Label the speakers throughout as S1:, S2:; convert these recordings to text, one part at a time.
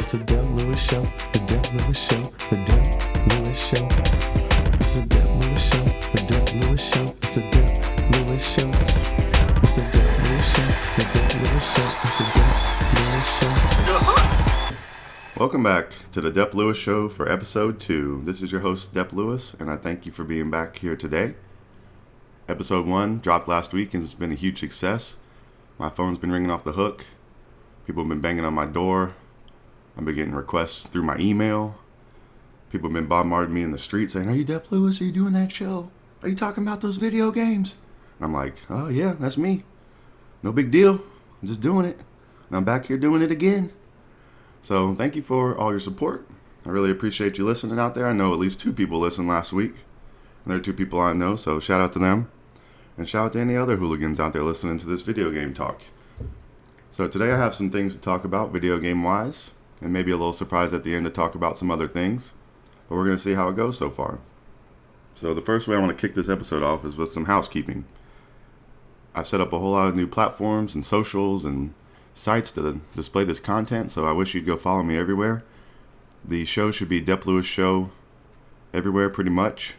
S1: It's the Dep Lewis Show, the Dep Lewis Show, the Dep Lewis Show. It's the Dep Lewis Show, the Dep Lewis Show. It's the Dep Lewis Show. It's the Dep Lewis Show, the Dep Lewis Show. It's the Dep Lewis Show.
S2: Welcome back to the Dep Lewis Show for episode 2. This is your host, Dep Lewis, and I thank you for being back here today. Episode 1 dropped last week and it's been a huge success. My phone's been ringing off the hook. People have been banging on my door. I've been getting requests through my email. People have been bombarding me in the street saying, "Are you Dep Lewis? Are you doing that show? Are you talking about those video games?" And I'm like, "Oh yeah, that's me. No big deal. I'm just doing it. And I'm back here doing it again." So thank you for all your support. I really appreciate you listening out there. I know at least 2 people listened last week. And there are 2 people I know, so shout out to them. And shout out to any other hooligans out there listening to this video game talk. So today I have some things to talk about video game wise, and maybe a little surprise at the end to talk about some other things. But we're going to see how it goes so far. So the first way I want to kick this episode off is with some housekeeping. I've set up a whole lot of new platforms and socials and sites to display this content, so I wish you'd go follow me everywhere. The show should be Dep Lewis Show everywhere pretty much.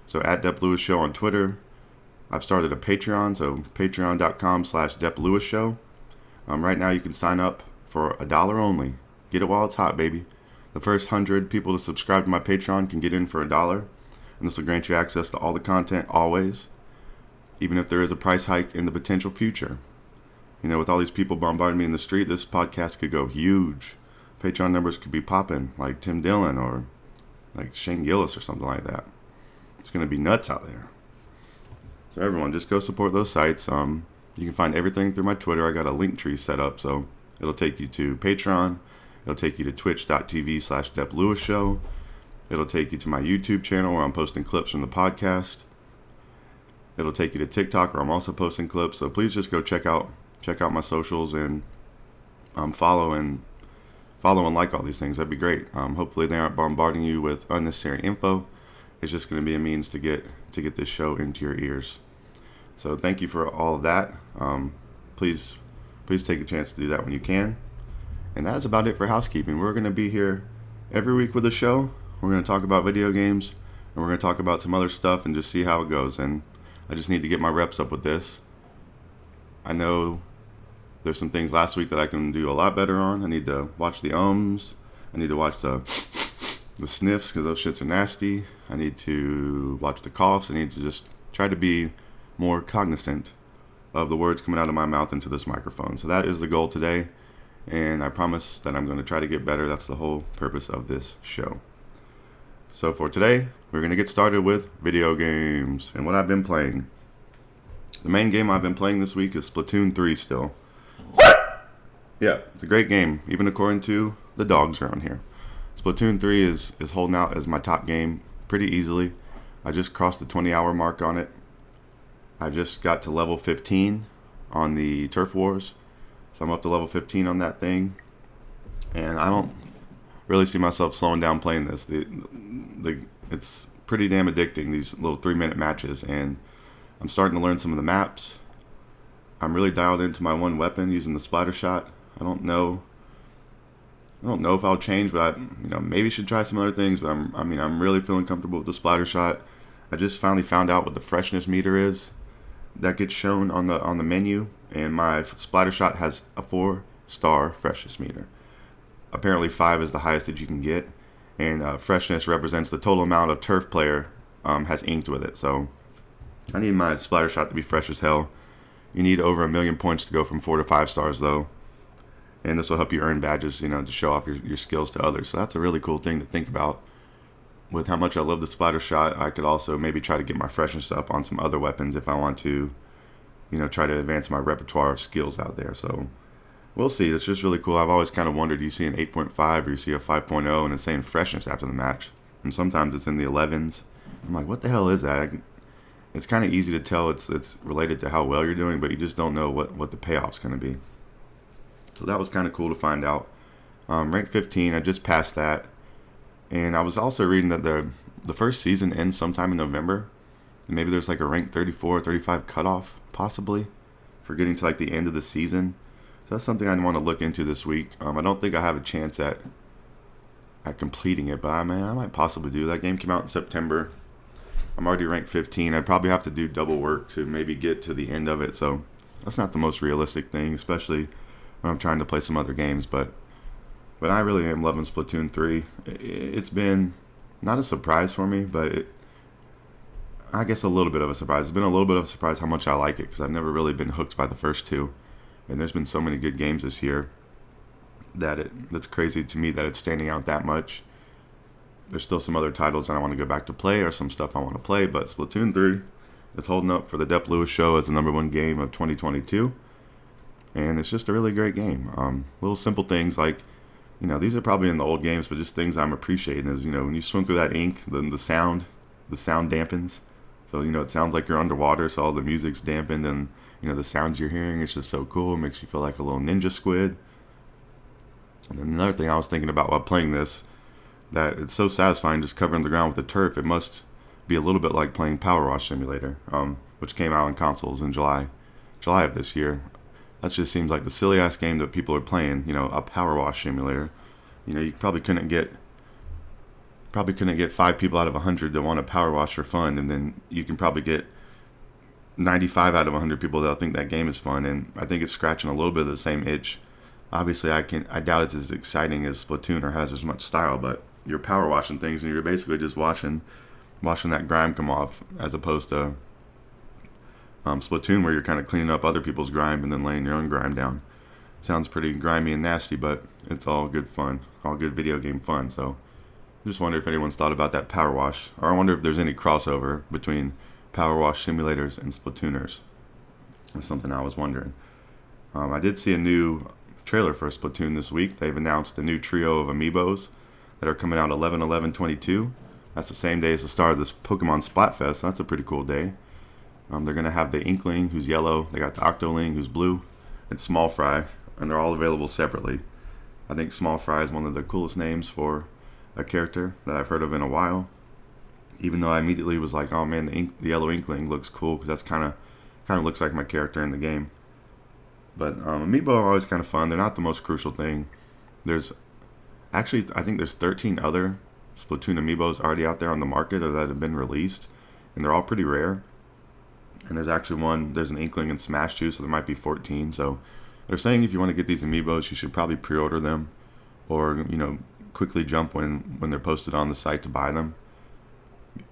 S2: So at Dep Lewis Show on Twitter. I've started a Patreon, so patreon.com/DepLewisShow. Right now you can sign up for $1 only. Get it while it's hot, baby. The first 100 people to subscribe to my Patreon can get in for $1, and this will grant you access to all the content always, even if there is a price hike in the potential future. You know, with all these people bombarding me in the street, this podcast could go huge. Patreon numbers could be popping, like Tim Dillon or like Shane Gillis or something like that. It's going to be nuts out there. So everyone, just go support those sites. You can find everything through my Twitter. I got a link tree set up, so it'll take you to Patreon. It'll take you to twitch.tv/DepLewisShow. It'll take you to my YouTube channel where I'm posting clips from the podcast. It'll take you to TikTok where I'm also posting clips. So please just go check out my socials and follow and like all these things. That'd be great. Hopefully they aren't bombarding you with unnecessary info. It's just going to be a means to get this show into your ears. So thank you for all of that. Please take a chance to do that when you can. And that's about it for housekeeping. We're going to be here every week with a show. We're going to talk about video games, and we're going to talk about some other stuff and just see how it goes. And I just need to get my reps up with this. I know there's some things last week that I can do a lot better on. I need to watch the ums. I need to watch the sniffs because those shits are nasty. I need to watch the coughs. I need to just try to be more cognizant of the words coming out of my mouth into this microphone. So that is the goal today, and I promise that I'm going to try to get better. That's the whole purpose of this show. So for today, we're going to get started with video games and what I've been playing. The main game I've been playing this week is Splatoon 3 still. Yeah, it's a great game, even according to the dogs around here. Splatoon 3 is holding out as my top game pretty easily. I just crossed the 20-hour mark on it. I just got to level 15 on the Turf Wars. So I'm up to level 15 on that thing. And I don't really see myself slowing down playing this. It's pretty damn addicting, these little 3-minute matches. And I'm starting to learn some of the maps. I'm really dialed into my one weapon using the splatter shot. I don't know if I'll change, but I maybe should try some other things. But I'm really feeling comfortable with the splatter shot. I just finally found out what the freshness meter is that gets shown on the menu, and my splatter shot has a 4-star freshness meter. Apparently 5 is the highest that you can get, and freshness represents the total amount of turf player has inked with it. So I need my splatter shot to be fresh as hell. You need over 1 million points to go from 4 to 5 stars though. And this will help you earn badges, to show off your skills to others. So that's a really cool thing to think about. With how much I love the splatter shot, I could also maybe try to get my freshness up on some other weapons if I want to, try to advance my repertoire of skills out there. So we'll see. It's just really cool. I've always kind of wondered, you see an 8.5 or you see a 5.0 and it's saying freshness after the match. And sometimes it's in the 11s. I'm like, what the hell is that? It's kind of easy to tell it's related to how well you're doing, but you just don't know what the payoff's going to be. So that was kind of cool to find out. Rank 15, I just passed that. And I was also reading that the first season ends sometime in November. And maybe there's like a rank 34 or 35 cutoff, possibly, for getting to like the end of the season. So that's something I want to look into this week. I don't think I have a chance at at completing it, but I might possibly do. That game came out in September. I'm already ranked 15. I'd probably have to do double work to maybe get to the end of it, so that's not the most realistic thing, especially when I'm trying to play some other games. But I really am loving Splatoon 3. It's been not a surprise for me, but I guess a little bit of a surprise. It's been a little bit of a surprise how much I like it, because I've never really been hooked by the first two. And there's been so many good games this year that's crazy to me that it's standing out that much. There's still some other titles that I want to go back to play, or some stuff I want to play, but Splatoon 3 is holding up for the Dep Lewis Show as the #1 game of 2022. And it's just a really great game. Little simple things like, these are probably in the old games, but just things I'm appreciating is, when you swim through that ink, then the sound dampens. So, it sounds like you're underwater, so all the music's dampened, and, the sounds you're hearing, it's just so cool. It makes you feel like a little ninja squid. And then another thing I was thinking about while playing this, that it's so satisfying just covering the ground with the turf. It must be a little bit like playing Power Wash Simulator, which came out on consoles in July of this year. That just seems like the silly ass game that people are playing. A Power Wash Simulator. You probably couldn't get 5 people out of 100 that want to power wash for fun, and then you can probably get 95 out of 100 people that think that game is fun. And I think it's scratching a little bit of the same itch. Obviously, I doubt it's as exciting as Splatoon or has as much style, but you're power washing things, and you're basically just washing that grime come off, as opposed to Splatoon, where you're kind of cleaning up other people's grime and then laying your own grime down. Sounds pretty grimy and nasty, but it's all good fun, all good video game fun. So I just wonder if anyone's thought about that power wash, or I wonder if there's any crossover between power wash simulators and Splatooners. That's something I was wondering. I did see a new trailer for Splatoon this week. They've announced a new trio of amiibos that are coming out 11/11/22. That's the same day as the start of this Pokemon Splatfest. So that's a pretty cool day. They're going to have the Inkling, who's yellow. They got the Octoling, who's blue, and Small Fry, and they're all available separately. I think Small Fry is one of the coolest names for a character that I've heard of in a while. Even though I immediately was like, oh man, the yellow Inkling looks cool, because that's kind of looks like my character in the game. But amiibo are always kind of fun. They're not the most crucial thing. I think there's 13 other Splatoon amiibos already out there on the market, or that have been released, and they're all pretty rare. And there's an Inkling in Smash 2, so there might be 14. So they're saying if you want to get these amiibos, you should probably pre-order them, or quickly jump when they're posted on the site to buy them.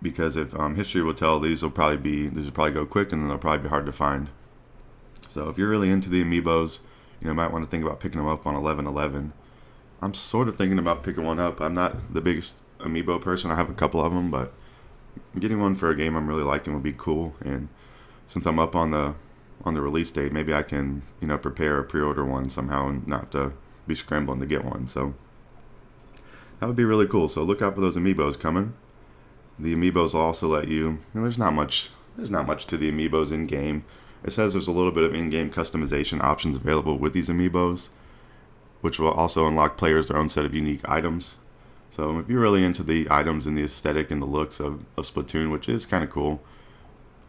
S2: Because if history will tell, these will probably go quick, and then they'll probably be hard to find. So if you're really into the amiibos, you might want to think about picking them up on 11/11. I'm sort of thinking about picking one up. I'm not the biggest amiibo person. I have a couple of them, but getting one for a game I'm really liking would be cool. And since I'm up on the release date, maybe I can prepare or pre-order one somehow and not have to be scrambling to get one. So that would be really cool. So look out for those amiibos coming. The amiibos will also let you. There's not much to the amiibos in game. It says there's a little bit of in-game customization options available with these amiibos, which will also unlock players their own set of unique items. So if you're really into the items and the aesthetic and the looks of Splatoon, which is kind of cool,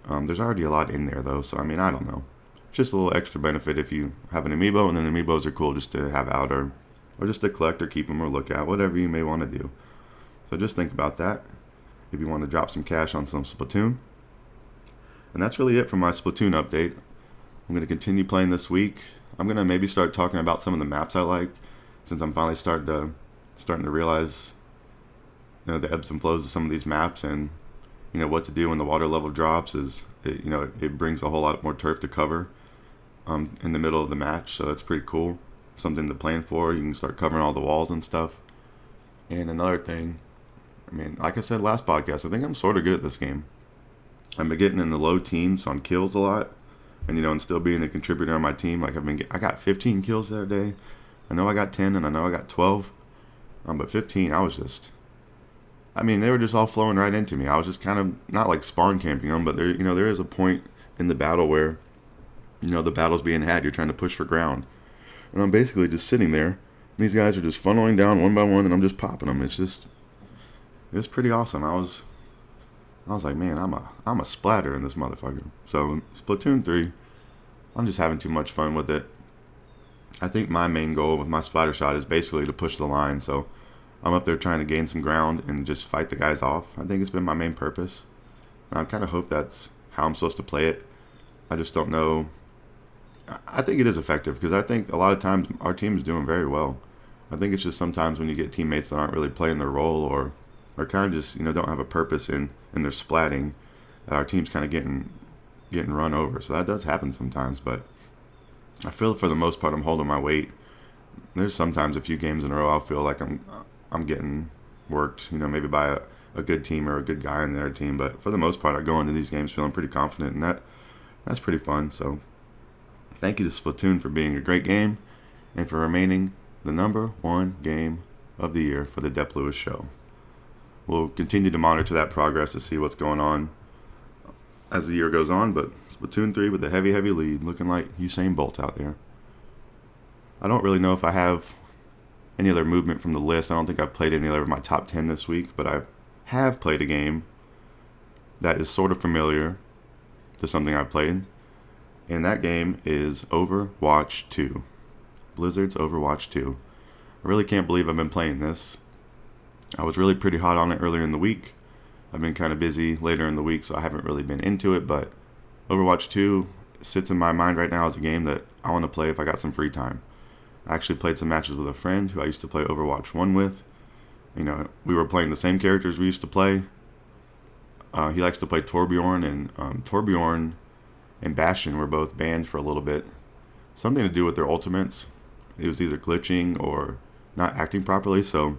S2: there's already a lot in there though, so I don't know. Just a little extra benefit if you have an amiibo, and then amiibos are cool just to have out, or just to collect or keep them or look at, whatever you may want to do. So just think about that if you want to drop some cash on some Splatoon. And that's really it for my Splatoon update. I'm going to continue playing this week. I'm going to maybe start talking about some of the maps I like, since I'm finally starting to realize the ebbs and flows of some of these maps, and what to do when the water level drops it brings a whole lot more turf to cover in the middle of the match. So that's pretty cool. Something to plan for. You can start covering all the walls and stuff. And another thing, like I said last podcast, I think I'm sort of good at this game. I've been getting in the low teens on kills a lot, and still being a contributor on my team. Like I got 15 kills the other day. I know I got 10, and I know I got 12, but 15, I was just. They were just all flowing right into me. I was just kind of not like spawn camping them, but there is a point in the battle where, the battle's being had. You're trying to push for ground, and I'm basically just sitting there. And these guys are just funneling down one by one, and I'm just popping them. It's pretty awesome. I was like, man, I'm a splatter in this motherfucker. So Splatoon 3, I'm just having too much fun with it. I think my main goal with my splatter shot is basically to push the line. So I'm up there trying to gain some ground and just fight the guys off. I think it's been my main purpose. And I kind of hope that's how I'm supposed to play it. I just don't know. I think it is effective because I think a lot of times our team is doing very well. I think it's just sometimes when you get teammates that aren't really playing their role or kind of just don't have a purpose in their splatting, that our team's kind of getting run over. So that does happen sometimes, but I feel for the most part I'm holding my weight. There's sometimes a few games in a row I'll feel like I'm getting worked, maybe by a good team or a good guy on their team. But for the most part, I go into these games feeling pretty confident, and that's pretty fun. So thank you to Splatoon for being a great game and for remaining the #1 game of the year for the Dep Lewis Show. We'll continue to monitor that progress to see what's going on as the year goes on, but Splatoon 3 with a heavy lead, looking like Usain Bolt out there. I don't really know if I have any other movement from the list. I don't think I've played any other of my top 10 this week, but I have played a game that is sort of familiar to something I've played, and that game is Overwatch 2. Blizzard's Overwatch 2. I really can't believe I've been playing this. I was really pretty hot on it earlier in the week. I've been kind of busy later in the week, so I haven't really been into it, but Overwatch 2 sits in my mind right now as a game that I want to play if I got some free time. I actually played some matches with a friend who I used to play Overwatch 1 with. We were playing the same characters we used to play. He likes to play Torbjorn, and Torbjorn and Bastion were both banned for a little bit. Something to do with their ultimates. It was either glitching or not acting properly, so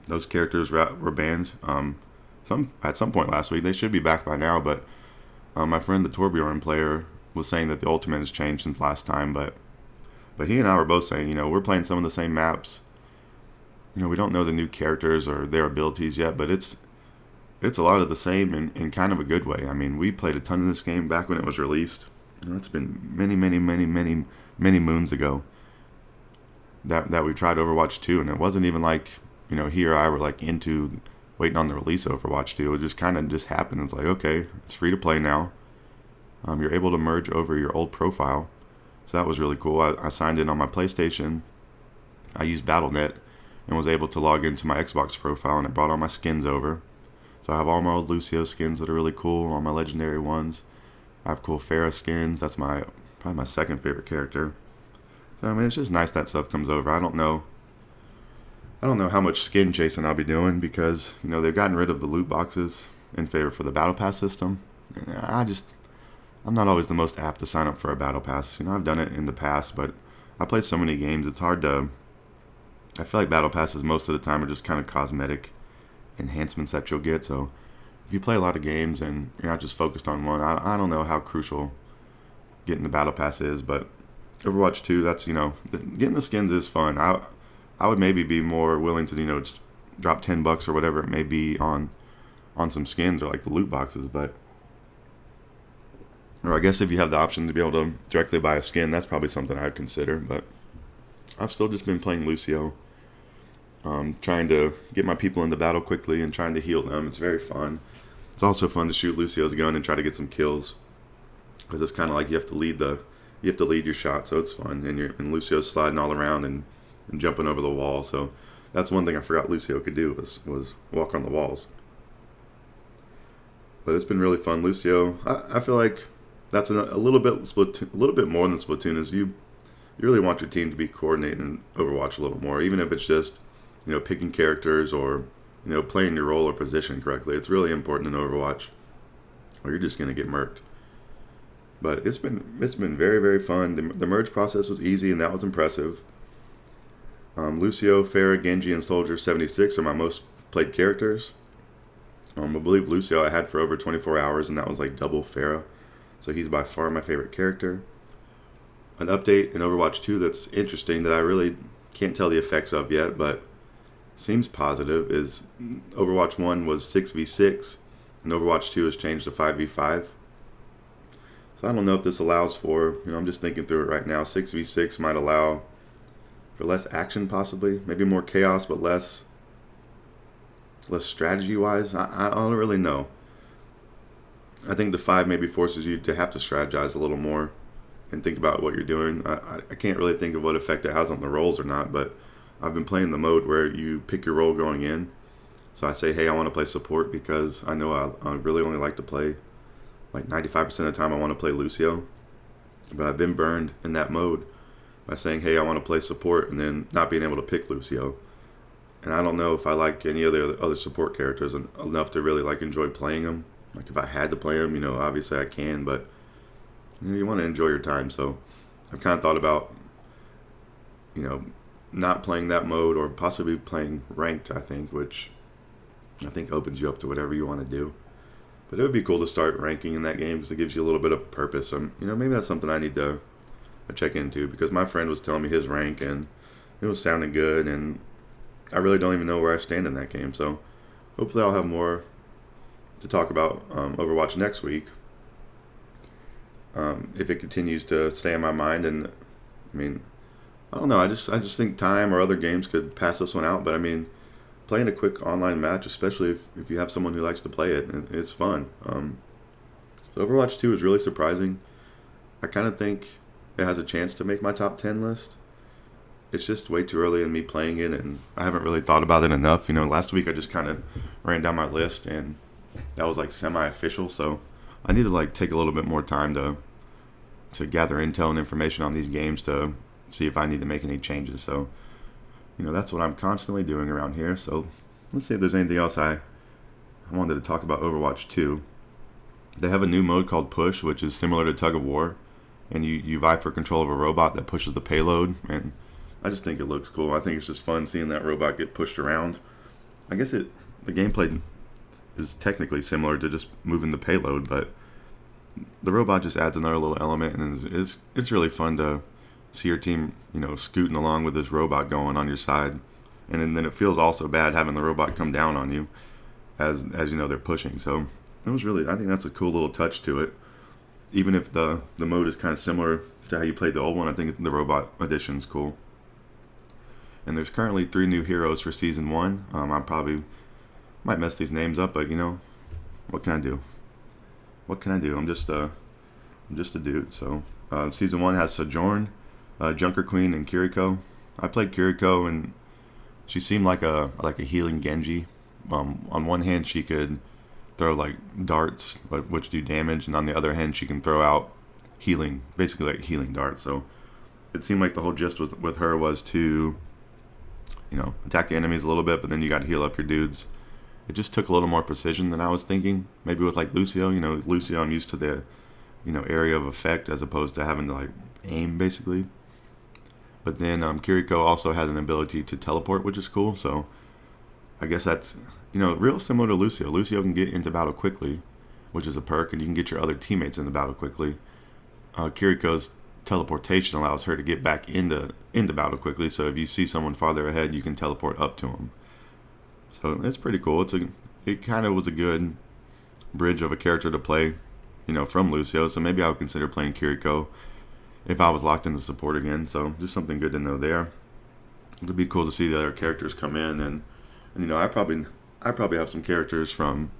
S2: those characters were banned at some point last week. They should be back by now, but my friend, the Torbjorn player, was saying that the ultimate has changed since last time, but he and I were both saying, we're playing some of the same maps. We don't know the new characters or their abilities yet, but it's a lot of the same in kind of a good way. I mean, we played a ton of this game back when it was released. It's been many moons ago that we tried Overwatch 2, and it wasn't even like, he or I were like into waiting on the release of Overwatch 2. It just kind of just happened. It's like, okay, it's free to play now. You're able to merge over your old profile. So that was really cool. I signed in on my PlayStation. I used Battle.net and was able to log into my Xbox profile, and it brought all my skins over. So I have all my old Lucio skins that are really cool, all my legendary ones. I have cool Pharah skins. That's probably my second favorite character. So I mean, it's just nice that stuff comes over. I don't know how much skin chasing I'll be doing because they've gotten rid of the loot boxes in favor for the battle pass system. I'm not always the most apt to sign up for a battle pass. I've done it in the past, but I play so many games, it's hard to. I feel like battle passes most of the time are just kind of cosmetic enhancements that you'll get. So if you play a lot of games and you're not just focused on one, I don't know how crucial getting the battle pass is. But Overwatch 2, that's getting the skins is fun. I would maybe be more willing to just drop $10 or whatever it may be on some skins or like the loot boxes, or I guess if you have the option to be able to directly buy a skin, that's probably something I'd consider. But I've still just been playing Lucio, trying to get my people into battle quickly and trying to heal them. It's very fun. It's also fun to shoot Lucio's gun and try to get some kills, because it's kind of like you have to lead your shot, so it's fun. And Lucio's sliding all around and jumping over the wall. So that's one thing I forgot Lucio could do was walk on the walls. But it's been really fun. Lucio, I feel like that's a little bit more than Splatoon. Is you really want your team to be coordinated in Overwatch a little more, even if it's just picking characters or playing your role or position correctly. It's really important in Overwatch, or you're just gonna get murked. But it's been very, very fun. The merge process was easy, and that was impressive. Lucio, Pharah, Genji, and Soldier 76 are my most played characters. I believe Lucio I had for over 24 hours, and that was like double Pharah. So he's by far my favorite character. An update in Overwatch 2 that's interesting that I really can't tell the effects of yet, but seems positive, is Overwatch 1 was 6v6, and Overwatch 2 has changed to 5v5. So I don't know if this allows for, I'm just thinking through it right now, 6v6 might allow for less action possibly, maybe more chaos, but less strategy-wise. I don't really know. I think the 5 maybe forces you to have to strategize a little more and think about what you're doing. I can't really think of what effect it has on the rolls or not, but I've been playing the mode where you pick your role going in. So I say, hey, I want to play support because I know I really only like to play, like 95% of the time I want to play Lucio. But I've been burned in that mode by saying, hey, I want to play support and then not being able to pick Lucio. And I don't know if I like any other support characters enough to really like enjoy playing them. Like if I had to play them, obviously I can, but you want to enjoy your time. So I've kind of thought about, not playing that mode or possibly playing ranked, I think, which I think opens you up to whatever you want to do. But it would be cool to start ranking in that game because it gives you a little bit of purpose. Maybe that's something I need to check into because my friend was telling me his rank and it was sounding good, and I really don't even know where I stand in that game. So hopefully I'll have more to talk about Overwatch next week if it continues to stay in my mind. And I don't know. I just think time or other games could pass this one out. But playing a quick online match, especially if you have someone who likes to play it, it's fun. So Overwatch 2 is really surprising. I kind of think it has a chance to make my top 10 list. It's just way too early in me playing it, and I haven't really thought about it enough. Last week I just kind of ran down my list, and that was like semi-official. So I need to take a little bit more time to gather intel and information on these games to see if I need to make any changes. So that's what I'm constantly doing around here. So let's see if there's anything else I wanted to talk about Overwatch 2. They have a new mode called Push, which is similar to Tug of War, and you vie for control of a robot that pushes the payload, and I just think it looks cool. I think it's just fun seeing that robot get pushed around. I guess the gameplay is technically similar to just moving the payload, but the robot just adds another little element, and it's really fun to see your team, scooting along with this robot going on your side. And then it feels also bad having the robot come down on you as they're pushing. So I think that's a cool little touch to it. Even if the mode is kind of similar to how you played the old one, I think the robot edition is cool. And there's currently 3 new heroes for Season 1. I probably might mess these names up, but what can I do? What can I do? I'm just a dude. So Season 1 has Sojourn, Junker Queen, and Kiriko. I played Kiriko, and she seemed like a healing Genji. On one hand, she could throw darts, which do damage, and on the other hand, she can throw out healing, basically like healing darts. So it seemed like the whole gist with her was to, attack the enemies a little bit, but then you got to heal up your dudes. It just took a little more precision than I was thinking. Maybe with Lucio, Lucio, I'm used to the, area of effect as opposed to having to aim basically. But then Kiriko also has an ability to teleport, which is cool. So I guess that's, real similar to Lucio. Lucio can get into battle quickly, which is a perk, and you can get your other teammates into battle quickly. Kiriko's teleportation allows her to get back into battle quickly. So if you see someone farther ahead, you can teleport up to them. So it's pretty cool. It kind of was a good bridge of a character to play, from Lucio. So maybe I would consider playing Kiriko if I was locked into support again. So just something good to know there. It'd be cool to see the other characters come in, and I probably have some characters from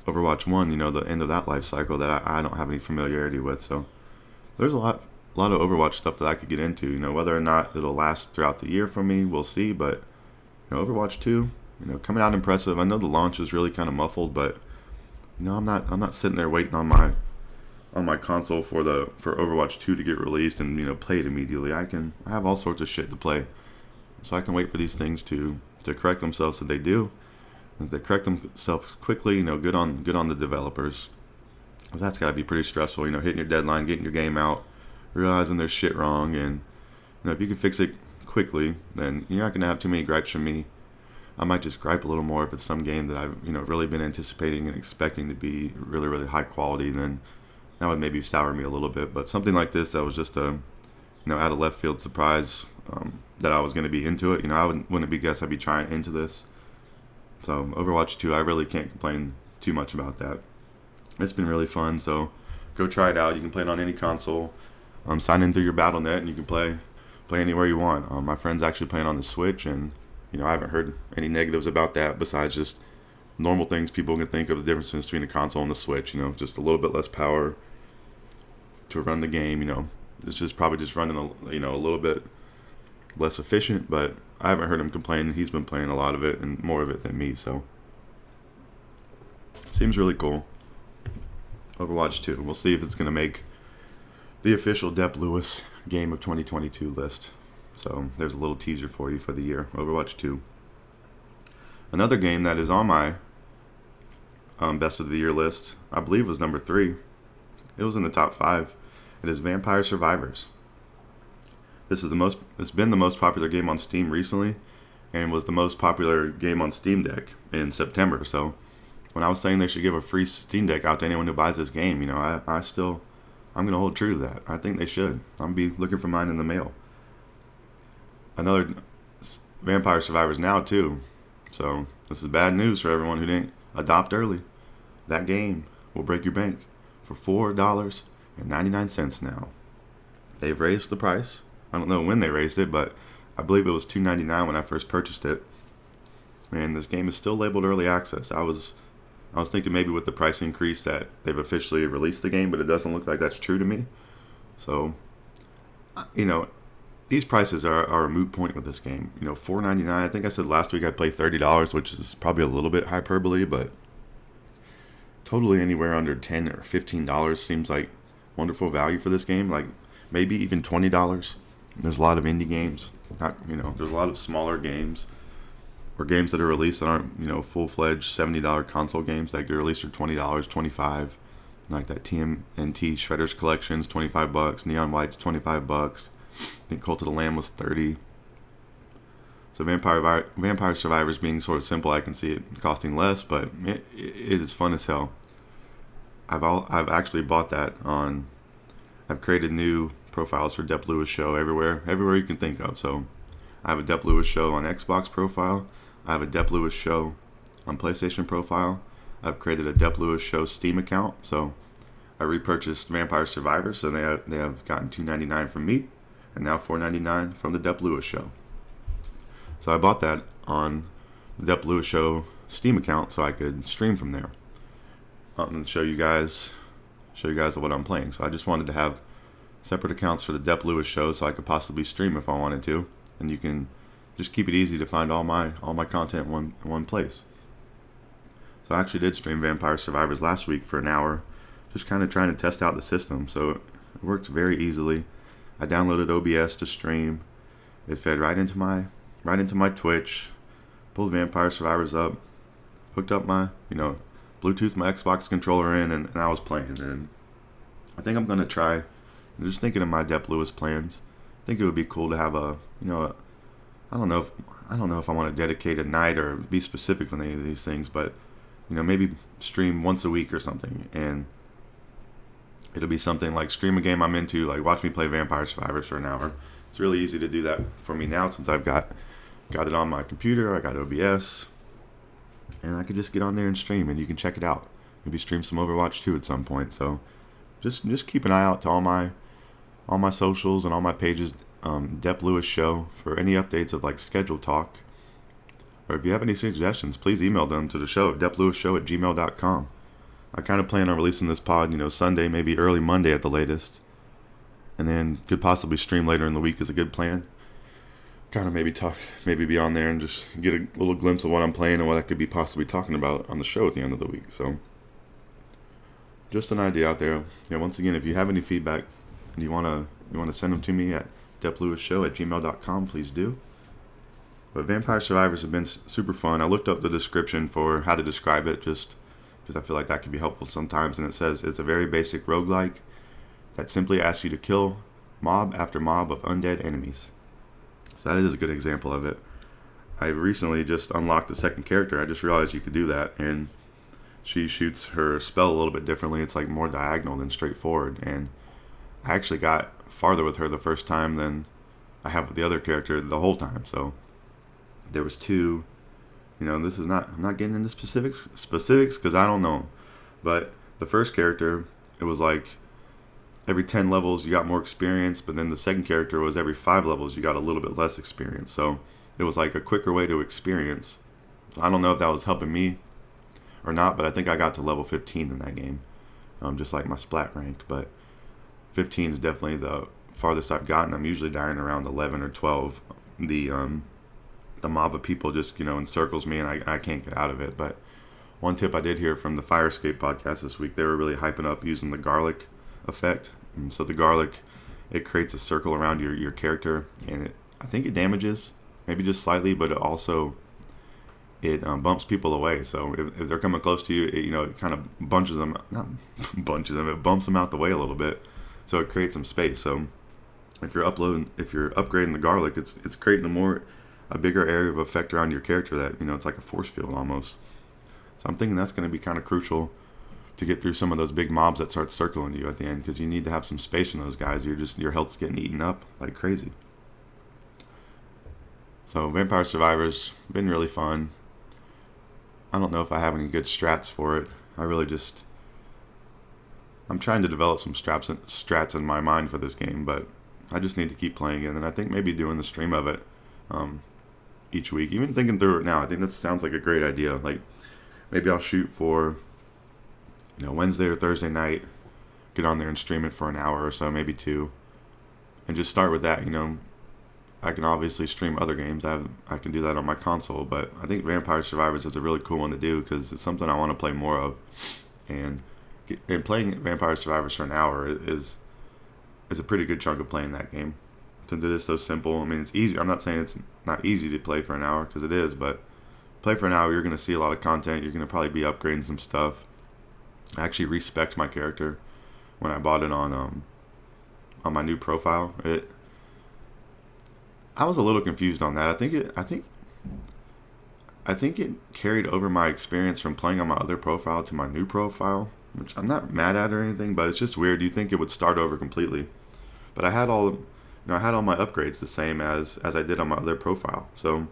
S2: Overwatch 1, the end of that life cycle that I don't have any familiarity with. So there's a lot of Overwatch stuff that I could get into. Whether or not it'll last throughout the year for me, we'll see. But Overwatch 2, coming out impressive. I know the launch was really kind of muffled, but I'm not sitting there waiting on my console for Overwatch 2 to get released and play it immediately. I have all sorts of shit to play, so I can wait for these things to correct themselves. So they do. If they correct themselves quickly, good on the developers. 'Cause that's got to be pretty stressful. Hitting your deadline, getting your game out, realizing there's shit wrong, and if you can fix it quickly, then you're not gonna have too many gripes from me. I might just gripe a little more if it's some game that I've really been anticipating and expecting to be really, really high quality. Then that would maybe sour me a little bit. But something like this that was just a out of left field surprise that I was going to be into it. I wouldn't be guess I'd be trying into this. So Overwatch 2, I really can't complain too much about that. It's been really fun. So go try it out. You can play it on any console. Sign in through your BattleNet and you can play anywhere you want. My friend's actually playing on the Switch, and I haven't heard any negatives about that besides just normal things people can think of the differences between a console and the Switch. Just a little bit less power to run the game. It's just probably just running a little bit less efficient, but I haven't heard him complain. He's been playing a lot of it and more of it than me, so seems really cool. Overwatch 2. We'll see if it's going to make the official Dep Lewis game of 2022 list. So there's a little teaser for you for the year. Overwatch 2. Another game that is on my best of the year list, I believe was number 3. It was in the top 5. It is Vampire Survivors. It's been the most popular game on Steam recently, and was the most popular game on Steam Deck in September. So when I was saying they should give a free Steam Deck out to anyone who buys this game, I'm going to hold true to that. I think they should. I'm going to be looking for mine in the mail. Another Vampire Survivors now too. So this is bad news for everyone who didn't adopt early. That game will break your bank for $4.99 now. They've raised the price. I don't know when they raised it, but I believe it was $2.99 when I first purchased it. And this game is still labeled early access. I was thinking maybe with the price increase that they've officially released the game, but it doesn't look like that's true to me. So, these prices are a moot point with this game. $4.99. I think I said last week I'd play $30, which is probably a little bit hyperbole, but totally anywhere under $10 or $15 seems like wonderful value for this game. Like maybe even $20. There's a lot of indie games. There's a lot of smaller games or games that are released that aren't, full-fledged $70 console games that get released for $20, $25. Like that TMNT Shredder's Collection's $25. Neon White's $25. I think Cult of the Lamb was $30. So Vampire Survivors being sort of simple, I can see it costing less, but it is fun as hell. I've actually bought that on. I've created new profiles for Dep Lewis Show everywhere you can think of. So I have a Dep Lewis Show on Xbox profile. I have a Dep Lewis Show on PlayStation profile. I've created a Dep Lewis Show Steam account. So I repurchased Vampire Survivors, so they have gotten $2.99 from me, and now $4.99 from the Dep Lewis Show. So I bought that on the Dep Lewis Show Steam account so I could stream from there and show you guys what I'm playing. So I just wanted to have separate accounts for the Dep Lewis Show so I could possibly stream if I wanted to, and you can just keep it easy to find all my content in one place. So I actually did stream Vampire Survivors last week for an hour, just kind of trying to test out the system. So it works very easily. I downloaded OBS to stream. It fed right into my Twitch. Pulled Vampire Survivors up, hooked up my Bluetooth my Xbox controller in, and I was playing. And I think I'm gonna try. I'm just thinking of my Dep Lewis plans. I think it would be cool to have I don't know if I want to dedicate a night or be specific on any of these things, but maybe stream once a week or something, and it'll be something like stream a game I'm into, like watch me play Vampire Survivors for an hour. It's really easy to do that for me now since I've got it on my computer. I got OBS, and I can just get on there and stream, and you can check it out. Maybe stream some Overwatch 2 at some point. So just keep an eye out to all my socials and all my pages, Dep Lewis Show, for any updates of like scheduled talk. Or if you have any suggestions, please email them to the show at DepLewisShow@gmail.com. I kind of plan on releasing this pod, Sunday, maybe early Monday at the latest. And then could possibly stream later in the week is a good plan. Kind of maybe be on there and just get a little glimpse of what I'm playing and what I could be possibly talking about on the show at the end of the week. So just an idea out there. Yeah, once again, if you have any feedback and you want to send them to me at DepLewisShow@gmail.com, please do. But Vampire Survivors have been super fun. I looked up the description for how to describe it just because I feel like that could be helpful sometimes. And it says it's a very basic roguelike that simply asks you to kill mob after mob of undead enemies. So that is a good example of it. I recently just unlocked the second character. I just realized you could do that. And she shoots her spell a little bit differently. It's like more diagonal than straightforward. And I actually got farther with her the first time than I have with the other character the whole time. So there was two, I'm not getting into specifics because I don't know. But the first character, it was like every 10 levels you got more experience, but then the second character was every 5 levels you got a little bit less experience. So it was like a quicker way to experience. I don't know if that was helping me or not, but I think I got to level 15 in that game, just like my splat rank. But 15 is definitely the farthest I've gotten, I'm usually dying around 11 or 12. The mob of people just encircles me, and I can't get out of it. But one tip I did hear from the Fire Escape podcast this week, they were really hyping up using the garlic effect. So the garlic, it creates a circle around your character, and I think it damages, maybe just slightly, but it bumps people away. So if they're coming close to you, it kind of bunches them, not bunches them, it bumps them out the way a little bit. So it creates some space. So if you're upgrading the garlic, it's creating a bigger area of effect around your character that, it's like a force field almost. So I'm thinking that's going to be kind of crucial to get through some of those big mobs that start circling you at the end, because you need to have some space in those guys. Your health's getting eaten up like crazy. So Vampire Survivors been really fun. I don't know if I have any good strats for it. I'm trying to develop some strats in my mind for this game, but I just need to keep playing it, and I think maybe doing the stream of it each week. Even thinking through it now, I think that sounds like a great idea. Like, maybe I'll shoot for Wednesday or Thursday night, get on there and stream it for an hour or so, maybe 2, and just start with that. I can obviously stream other games. I can do that on my console, but I think Vampire Survivors is a really cool one to do because it's something I want to play more of. And playing Vampire Survivors for an hour is a pretty good chunk of playing that game. Since it is so simple, I mean, it's easy. I'm not saying it's not easy to play for an hour, because it is, but play for an hour, you're going to see a lot of content. You're going to probably be upgrading some stuff. I actually respect my character when I bought it on my new profile. I was a little confused on that. I think it carried over my experience from playing on my other profile to my new profile, which I'm not mad at or anything, but it's just weird. You think it would start over completely, but I had all my upgrades the same as I did on my other profile. So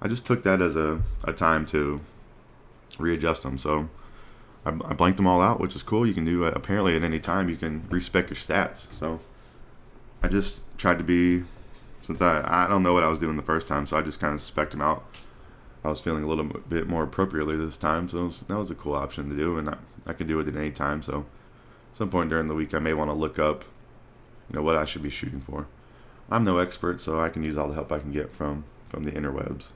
S2: I just took that as a time to readjust them. So I blanked them all out, which is cool. You can do apparently at any time you can respec your stats. So I just tried to be, since I don't know what I was doing the first time, so I just kind of spec'd them out. I was feeling a little bit more appropriately this time, so that was a cool option to do, and I can do it at any time. So at some point during the week, I may want to look up, what I should be shooting for. I'm no expert, so I can use all the help I can get from the interwebs.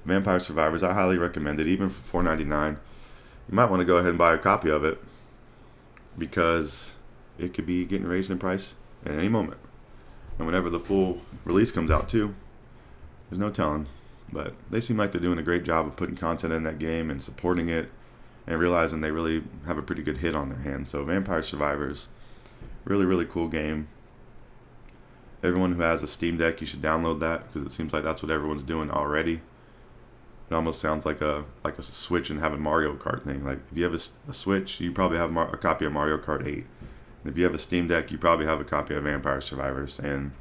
S2: Vampire Survivors, I highly recommend it, even for $4.99. You might want to go ahead and buy a copy of it, because it could be getting raised in price at any moment. And whenever the full release comes out too, there's no telling. But they seem like they're doing a great job of putting content in that game and supporting it, and realizing they really have a pretty good hit on their hands. So Vampire Survivors, really, really cool game. Everyone who has a Steam Deck, you should download that, because it seems like that's what everyone's doing already. It almost sounds like a Switch and having Mario Kart thing. Like, if you have a Switch, you probably have a copy of Mario Kart 8. And if you have a Steam Deck, you probably have a copy of Vampire Survivors. And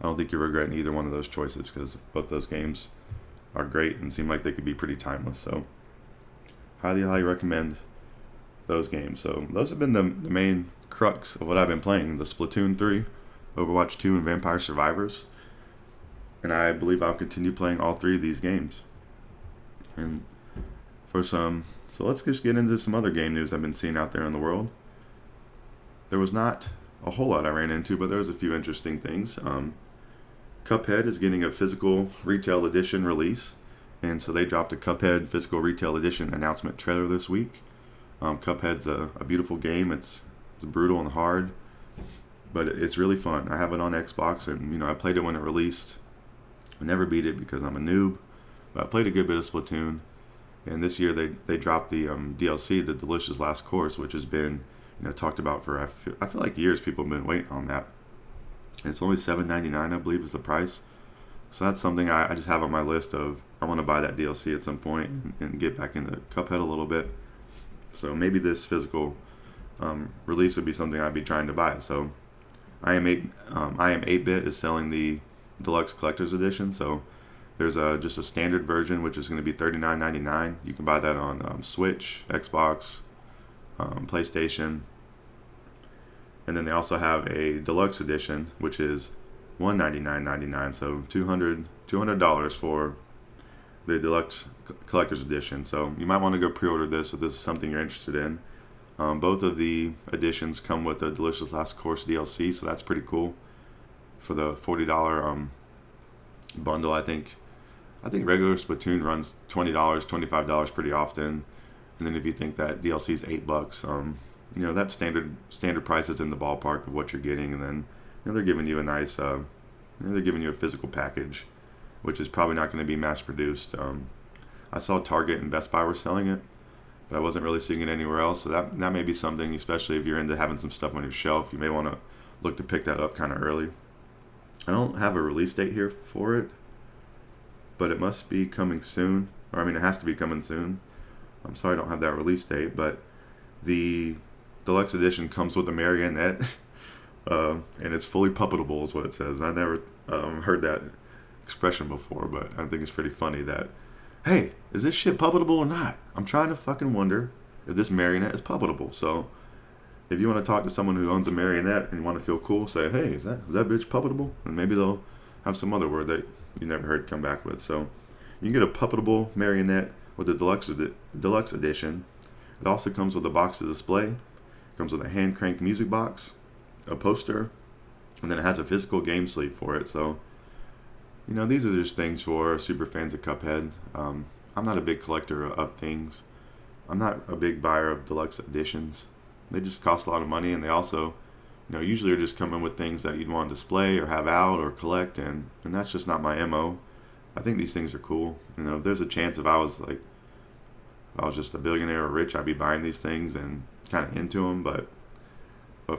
S2: I don't think you're regretting either one of those choices, because both those games are great and seem like they could be pretty timeless. So highly, highly recommend those games. So those have been the main crux of what I've been playing: the Splatoon 3, Overwatch 2, and Vampire Survivors. And I believe I'll continue playing all 3 of these games. And so let's just get into some other game news I've been seeing out there in the world. There was not a whole lot I ran into, but there was a few interesting things. Cuphead is getting a physical retail edition release, and so they dropped a Cuphead physical retail edition announcement trailer this week. Cuphead's a beautiful game. It's brutal and hard, but it's really fun. I have it on Xbox, and I played it when it released. I never beat it because I'm a noob, but I played a good bit of Splatoon. And this year they dropped the DLC, the Delicious Last Course, which has been talked about for I feel like years. People have been waiting on that. And it's only $7.99, I believe, is the price. So that's something I just have on my list of, I want to buy that DLC at some point and get back into Cuphead a little bit. So maybe this physical release would be something I'd be trying to buy. So I am 8-Bit is selling the Deluxe Collector's Edition. So there's just a standard version, which is going to be $39.99. You can buy that on Switch, Xbox, PlayStation. And then they also have a deluxe edition, which is $199.99, so $200 for the deluxe collector's edition. So you might want to go pre-order this if this is something you're interested in. Both of the editions come with a Delicious Last Course DLC, so that's pretty cool. For the $40 bundle, I think regular Splatoon runs $20, $25 pretty often, and then if you think that DLC is $8, that standard price is in the ballpark of what you're getting, and then they're giving you a nice, they're giving you a physical package, which is probably not going to be mass produced. I saw Target and Best Buy were selling it, but I wasn't really seeing it anywhere else. So that may be something, especially if you're into having some stuff on your shelf, you may want to look to pick that up kind of early. I don't have a release date here for it, but it must be coming soon. It has to be coming soon. I'm sorry I don't have that release date, but the deluxe edition comes with a marionette, and it's fully puppetable is what it says. I never heard that expression before, but I think it's pretty funny that, hey, is this shit puppetable or not? I'm trying to fucking wonder if this marionette is puppetable. So if you want to talk to someone who owns a marionette and you want to feel cool, say, hey, is that bitch puppetable? And maybe they'll have some other word that you never heard come back with. So you can get a puppetable marionette with the deluxe edition. It also comes with a box to display. It comes with a hand crank music box, a poster, and then it has a physical game sleeve for it. So these are just things for super fans of Cuphead. I'm not a big collector of things. I'm not a big buyer of deluxe editions. They just cost a lot of money, and they also, usually are just coming with things that you'd want to display or have out or collect, and that's just not my MO. I think these things are cool. If there's a chance if I was just a billionaire or rich, I'd be buying these things and kind of into them, but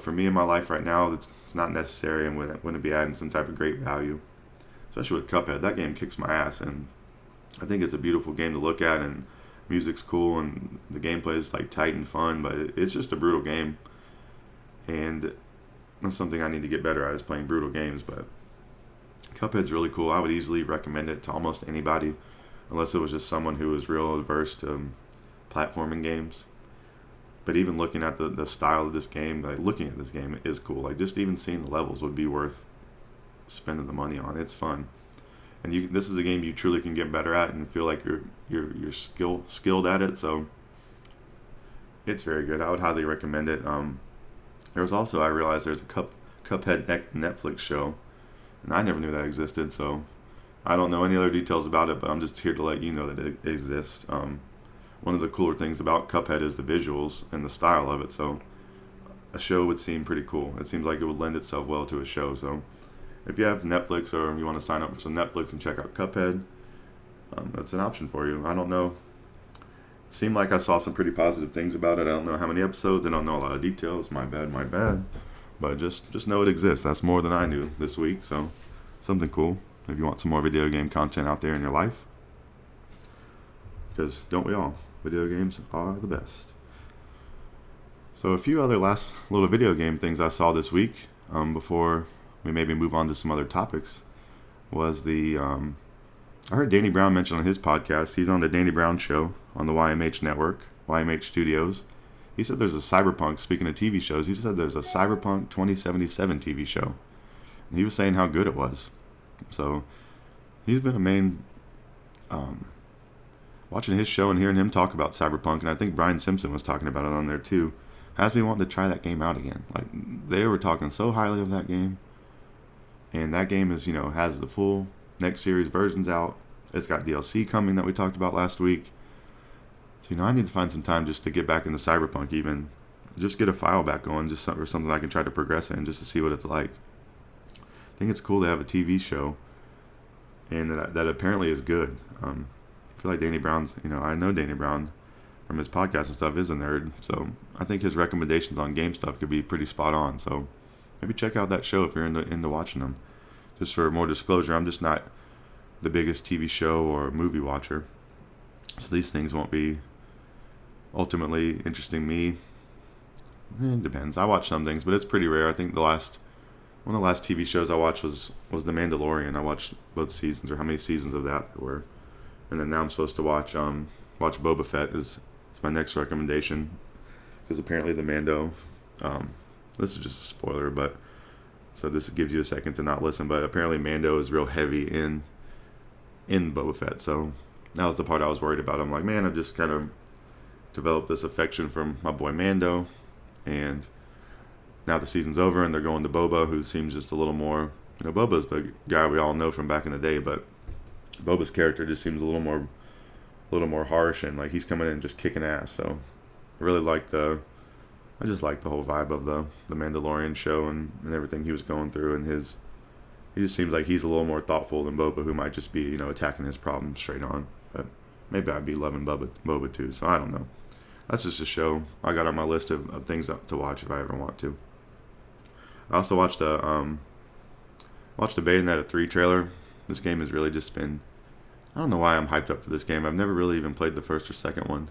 S2: for me in my life right now, it's not necessary and wouldn't be adding some type of great value. Especially with Cuphead, that game kicks my ass, and I think it's a beautiful game to look at, and music's cool, and the gameplay is tight and fun, but it's just a brutal game, and that's something I need to get better at, is playing brutal games. But Cuphead's really cool. I would easily recommend it to almost anybody, unless it was just someone who was real averse to platforming games. But even looking at the style of this game, looking at this game is cool. Just even seeing the levels would be worth spending the money on. It's fun, and this is a game you truly can get better at and feel like you're skilled at it. So it's very good. I would highly recommend it. There's also, I realized there's a Cuphead Netflix show, and I never knew that existed. So I don't know any other details about it, but I'm just here to let you know that it exists. One of the cooler things about Cuphead is the visuals and the style of it. So a show would seem pretty cool. It seems like it would lend itself well to a show. So if you have Netflix or you want to sign up for some Netflix and check out Cuphead, that's an option for you. I don't know. It seemed like I saw some pretty positive things about it. I don't know how many episodes. I don't know a lot of details. My bad. But just know it exists. That's more than I knew this week. So something cool if you want some more video game content out there in your life. Because don't we all? Video games are the best. So a few other last little video game things I saw this week before we maybe move on to some other topics was I heard Danny Brown mention on his podcast, he's on the Danny Brown Show on the YMH network, YMH Studios. He said there's a Cyberpunk, speaking of TV shows, he said there's a Cyberpunk 2077 TV show. And he was saying how good it was. So he's been a main, watching his show and hearing him talk about Cyberpunk, and I think Brian Simpson was talking about it on there too, has me wanting to try that game out again. They were talking so highly of that game. And that game is, has the full next series versions out. It's got DLC coming that we talked about last week. So, I need to find some time just to get back into Cyberpunk even. Just get a file back going, or something I can try to progress in just to see what it's like. I think it's cool to have a TV show, and that apparently is good. I feel like Danny Brown's, I know Danny Brown from his podcast and stuff is a nerd. So I think his recommendations on game stuff could be pretty spot on. So maybe check out that show if you're into watching them. Just for more disclosure, I'm just not the biggest TV show or movie watcher, so these things won't be ultimately interesting me. It depends. I watch some things, but it's pretty rare. I think one of the last TV shows I watched was The Mandalorian. I watched both seasons, or how many seasons of that there were, and then now I'm supposed to watch Boba Fett is my next recommendation, because apparently the Mando. This is just a spoiler, but so this gives you a second to not listen. But apparently Mando is real heavy in Boba Fett. So that was the part I was worried about. I'm like, man, I'm just kind of developed this affection for my boy Mando, and now the season's over and they're going to Boba, who seems just a little more. Boba's the guy we all know from back in the day, but Boba's character just seems a little more harsh, and like he's coming in and just kicking ass. So I really like I just like the whole vibe of the Mandalorian show and everything he was going through, and he just seems like he's a little more thoughtful than Boba, who might just be attacking his problems straight on. But maybe I'd be loving Boba too. So I don't know. That's just a show I got on my list of things to watch if I ever want to. I also watched a Bayonetta 3 trailer. This game has really just been. I don't know why I'm hyped up for this game. I've never really even played the first or second one.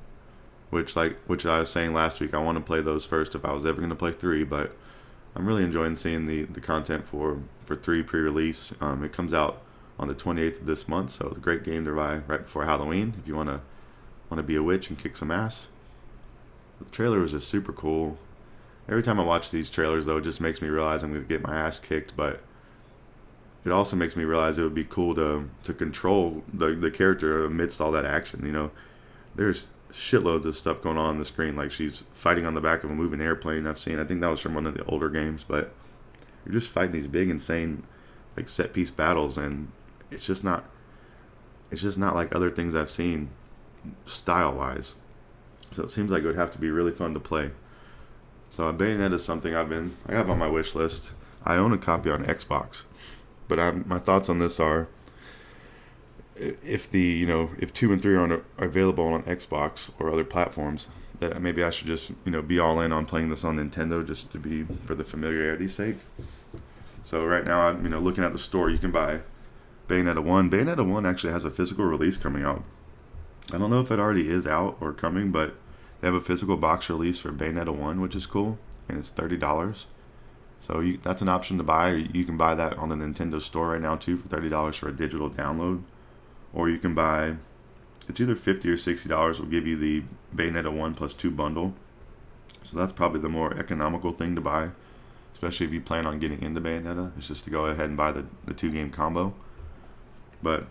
S2: Which I was saying last week, I want to play those first if I was ever going to play 3, but I'm really enjoying seeing the content for 3 pre-release. It comes out on the 28th of this month, so it's a great game to buy right before Halloween if you want to be a witch and kick some ass. The trailer was just super cool. Every time I watch these trailers, though, it just makes me realize I'm going to get my ass kicked, but it also makes me realize it would be cool to control the character amidst all that action. There's shitloads of stuff going on the screen, like she's fighting on the back of a moving airplane. I think that was from one of the older games, but you're just fighting these big, insane, like set piece battles, and it's just not like other things I've seen style wise. So it seems like it would have to be really fun to play. So Bayonetta is something I have on my wish list. I own a copy on Xbox, but my thoughts on this are, if 2 and 3 are available on Xbox or other platforms, that maybe I should just be all in on playing this on Nintendo just to be for the familiarity's sake. So right now I'm looking at the store. You can buy Bayonetta 1. Bayonetta 1 actually has a physical release coming out. I don't know if it already is out or coming, but they have a physical box release for Bayonetta 1, which is cool, and it's $30. So that's an option to buy. You can buy that on the Nintendo store right now too for $30 for a digital download. Or you can buy, it's either $50 or $60 will give you the Bayonetta 1 plus 2 bundle. So that's probably the more economical thing to buy, especially if you plan on getting into Bayonetta. It's just to go ahead and buy the 2-game combo. But,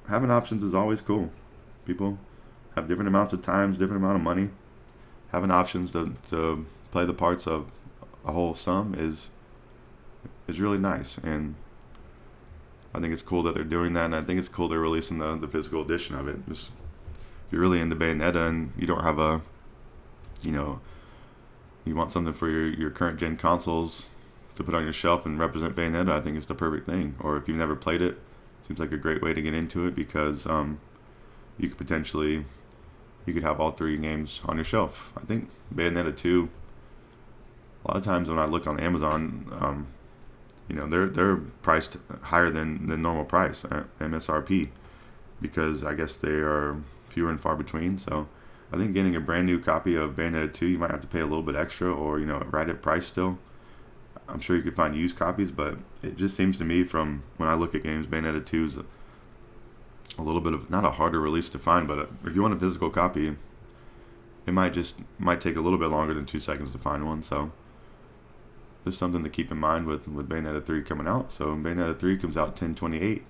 S2: having options is always cool. People have different amounts of times, different amount of money. Having options to play the parts of a whole sum is really nice, and I think it's cool that they're doing that, and I think it's cool they're releasing the physical edition of it. Just if you're really into Bayonetta and you don't have you want something for your current gen consoles to put on your shelf and represent Bayonetta, I think it's the perfect thing. Or if you've never played it, seems like a great way to get into it, because you could have all 3 games on your shelf. I think Bayonetta 2, a lot of times when I look on Amazon, they're priced higher than the normal price, MSRP, because I guess they are fewer and far between. So I think getting a brand new copy of Bayonetta 2, you might have to pay a little bit extra, or right at price still. I'm sure you could find used copies, but it just seems to me, from when I look at games, Bayonetta 2 is a little bit of, not a harder release to find, but if you want a physical copy, it might take a little bit longer than 2 seconds to find one. So there's something to keep in mind with Bayonetta 3 coming out. So Bayonetta 3 comes out 10/28.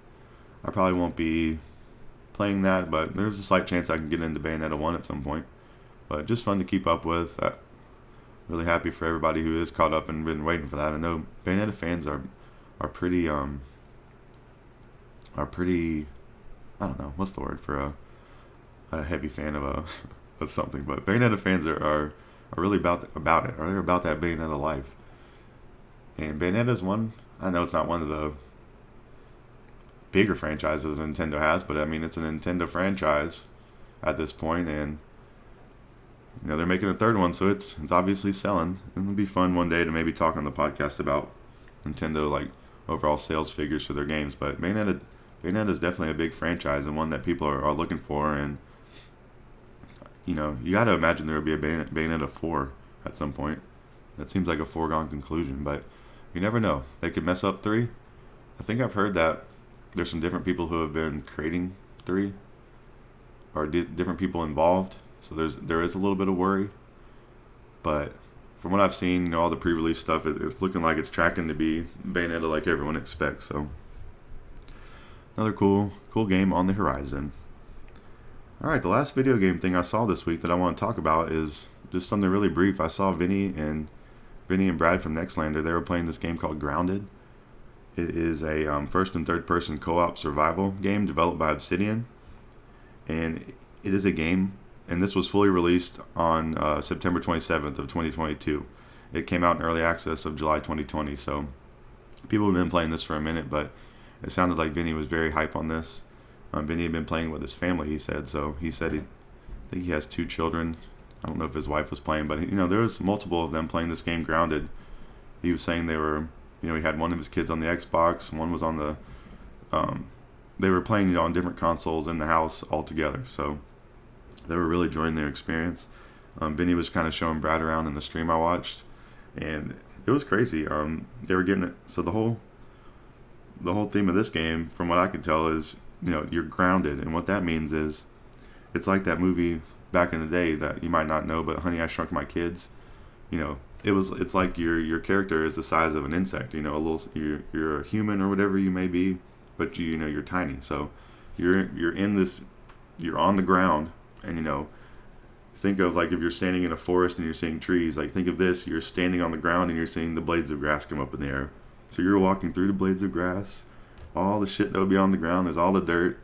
S2: I probably won't be playing that, but there's a slight chance I can get into Bayonetta 1 at some point. But just fun to keep up with. Really happy for everybody who is caught up and been waiting for that. I know Bayonetta fans are pretty I don't know what's the word for a heavy fan of something, but Bayonetta fans are really about it. Or they're about that Bayonetta life. And Bayonetta's one. I know it's not one of the bigger franchises Nintendo has, but I mean it's a Nintendo franchise at this point, and they're making the 3rd one, so it's obviously selling. And it'll be fun one day to maybe talk on the podcast about Nintendo, like overall sales figures for their games. But Bayonetta is definitely a big franchise and one that people are looking for, and you got to imagine there will be a Bayonetta 4 at some point. That seems like a foregone conclusion, but you never know. They could mess up 3. I think I've heard that there's some different people who have been creating 3, or different people involved. So there is a little bit of worry, but from what I've seen, all the pre-release stuff, it's looking like it's tracking to be Bayonetta like everyone expects. So another cool game on the horizon. All right, the last video game thing I saw this week that I want to talk about is just something really brief. I saw Vinny and Brad from Nextlander. They were playing this game called Grounded. It is a first and third person co-op survival game developed by Obsidian, and it is a game. And this was fully released on September 27th of 2022. It came out in early access of July 2020. So people have been playing this for a minute, but it sounded like Vinny was very hype on this. Vinny had been playing with his family, he said. So he said I think he has 2 children. I don't know if his wife was playing, but there was multiple of them playing this game, Grounded. He was saying they were, he had one of his kids on the Xbox, one was on the, they were playing on different consoles in the house all together. So they were really enjoying their experience. Vinny was kind of showing Brad around in the stream I watched, and it was crazy. They were getting it. So the whole theme of this game, from what I could tell, is you're grounded, and what that means is it's like that movie back in the day that you might not know, but Honey, I Shrunk My Kids. It's like your character is the size of an insect. You're a human or whatever you may be, but you're tiny. So you're in this, you're on the ground, and think of like if you're standing in a forest and you're seeing trees. Like think of this: you're standing on the ground and you're seeing the blades of grass come up in the air. So you're walking through the blades of grass, all the shit that would be on the ground. There's all the dirt,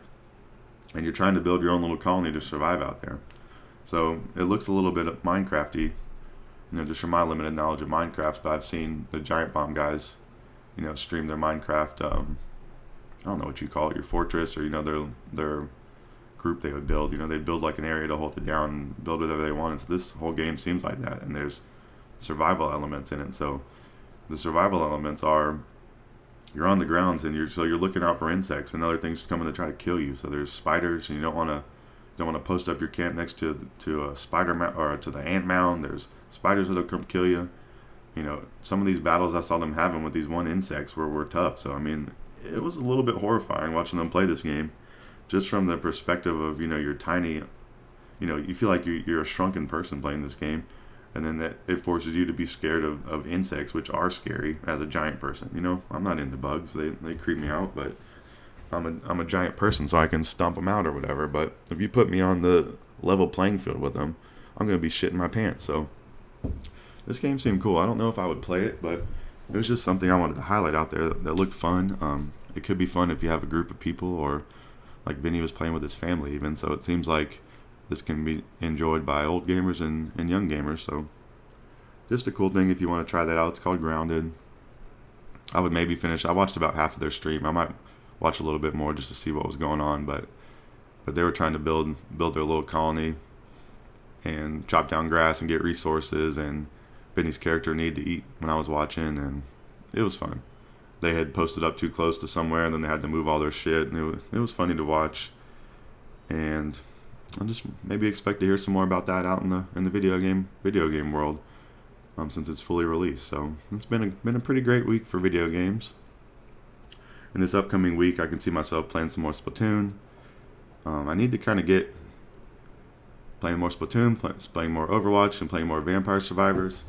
S2: and you're trying to build your own little colony to survive out there. So it looks a little bit Minecraft-y, just from my limited knowledge of Minecraft. But I've seen the Giant Bomb guys, stream their Minecraft. I don't know what you call it, your fortress, or their group they would build. They'd build like an area to hold it down and build whatever they wanted. So this whole game seems like that, and there's survival elements in it. So the survival elements are you're on the grounds and you're looking out for insects and other things coming to try to kill you. So there's spiders, and you don't want to post up your camp next to a spider or to the ant mound. There's spiders that'll come kill you. Some of these battles I saw them having with these one insects were tough. So it was a little bit horrifying watching them play this game, just from the perspective of you're tiny. You feel like you're a shrunken person playing this game, and then that it forces you to be scared of insects, which are scary as a giant person. I'm not into bugs; they creep me out, but I'm a giant person, so I can stomp them out or whatever. But if you put me on the level playing field with them, I'm gonna be shitting my pants. So this game seemed cool. I don't know if I would play it, but it was just something I wanted to highlight out there that looked fun. It could be fun if you have a group of people, or like Vinny was playing with his family even. So it seems like this can be enjoyed by old gamers and young gamers. So just a cool thing if you want to try that out. It's called Grounded. I would maybe finish. I watched about half of their stream. I might watch a little bit more just to see what was going on. But they were trying to build their little colony and chop down grass and get resources. And Vinny's character needed to eat when I was watching, and it was fun. They had posted up too close to somewhere, and then they had to move all their shit, and it was funny to watch. And I'll just maybe expect to hear some more about that out in the video game world, since it's fully released. So it's been a pretty great week for video games. In this upcoming week, I can see myself playing some more Splatoon. I need to kind of get playing more Splatoon, playing more Overwatch, and playing more Vampire Survivors.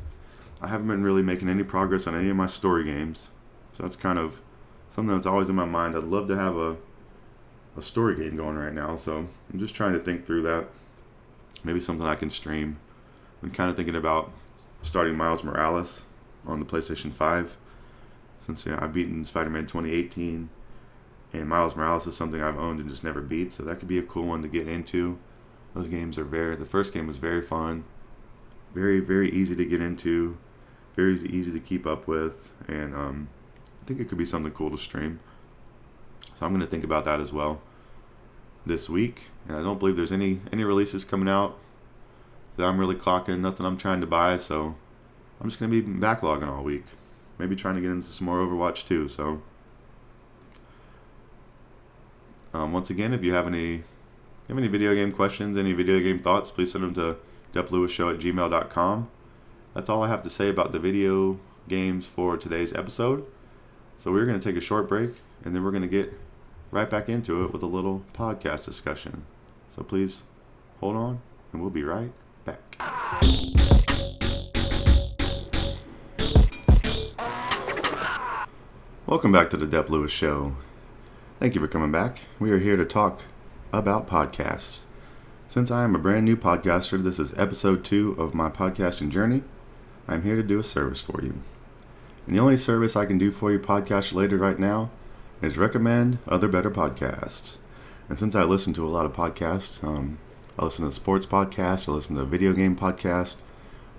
S2: I haven't been really making any progress on any of my story games. So that's kind of something that's always in my mind. I'd love to have a story game going right now. So I'm just trying to think through that. Maybe something I can stream. I'm kind of thinking about starting Miles Morales on the PlayStation 5. Since I've beaten Spider-Man 2018. And Miles Morales is something I've owned and just never beat. So that could be a cool one to get into. Those games are the first game was very fun. Very, very easy to get into. Very easy to keep up with. And I think it could be something cool to stream. So I'm going to think about that as well this week. And I don't believe there's any releases coming out that I'm really clocking. Nothing I'm trying to buy. So I'm just going to be backlogging all week. Maybe trying to get into some more Overwatch too. So once again, if you have any video game questions, any video game thoughts, please send them to DepLewisShow@gmail.com. That's all I have to say about the video games for today's episode. So we're going to take a short break, and then we're going to get right back into it with a little podcast discussion. So please hold on, and we'll be right back. Welcome back to the Dep Lewis Show. Thank you for coming back. We are here to talk about podcasts. Since I am a brand new podcaster, this is episode 2 of my podcasting journey. I'm here to do a service for you. And the only service I can do for you podcast related right now is recommend other better podcasts. And since I listen to a lot of podcasts, I listen to sports podcasts, I listen to video game podcasts,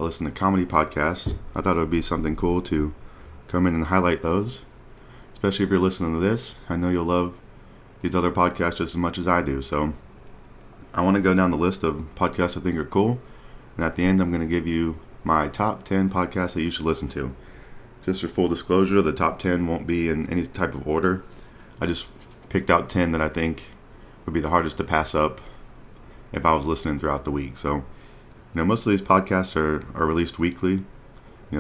S2: I listen to comedy podcasts. I thought it would be something cool to come in and highlight those. Especially if you're listening to this, I know you'll love these other podcasts just as much as I do. So I want to go down the list of podcasts I think are cool. And at the end, I'm going to give you my top 10 podcasts that you should listen to. Just for full disclosure, the top 10 won't be in any type of order. I just picked out 10 that I think would be the hardest to pass up if I was listening throughout the week. So, most of these podcasts are released weekly.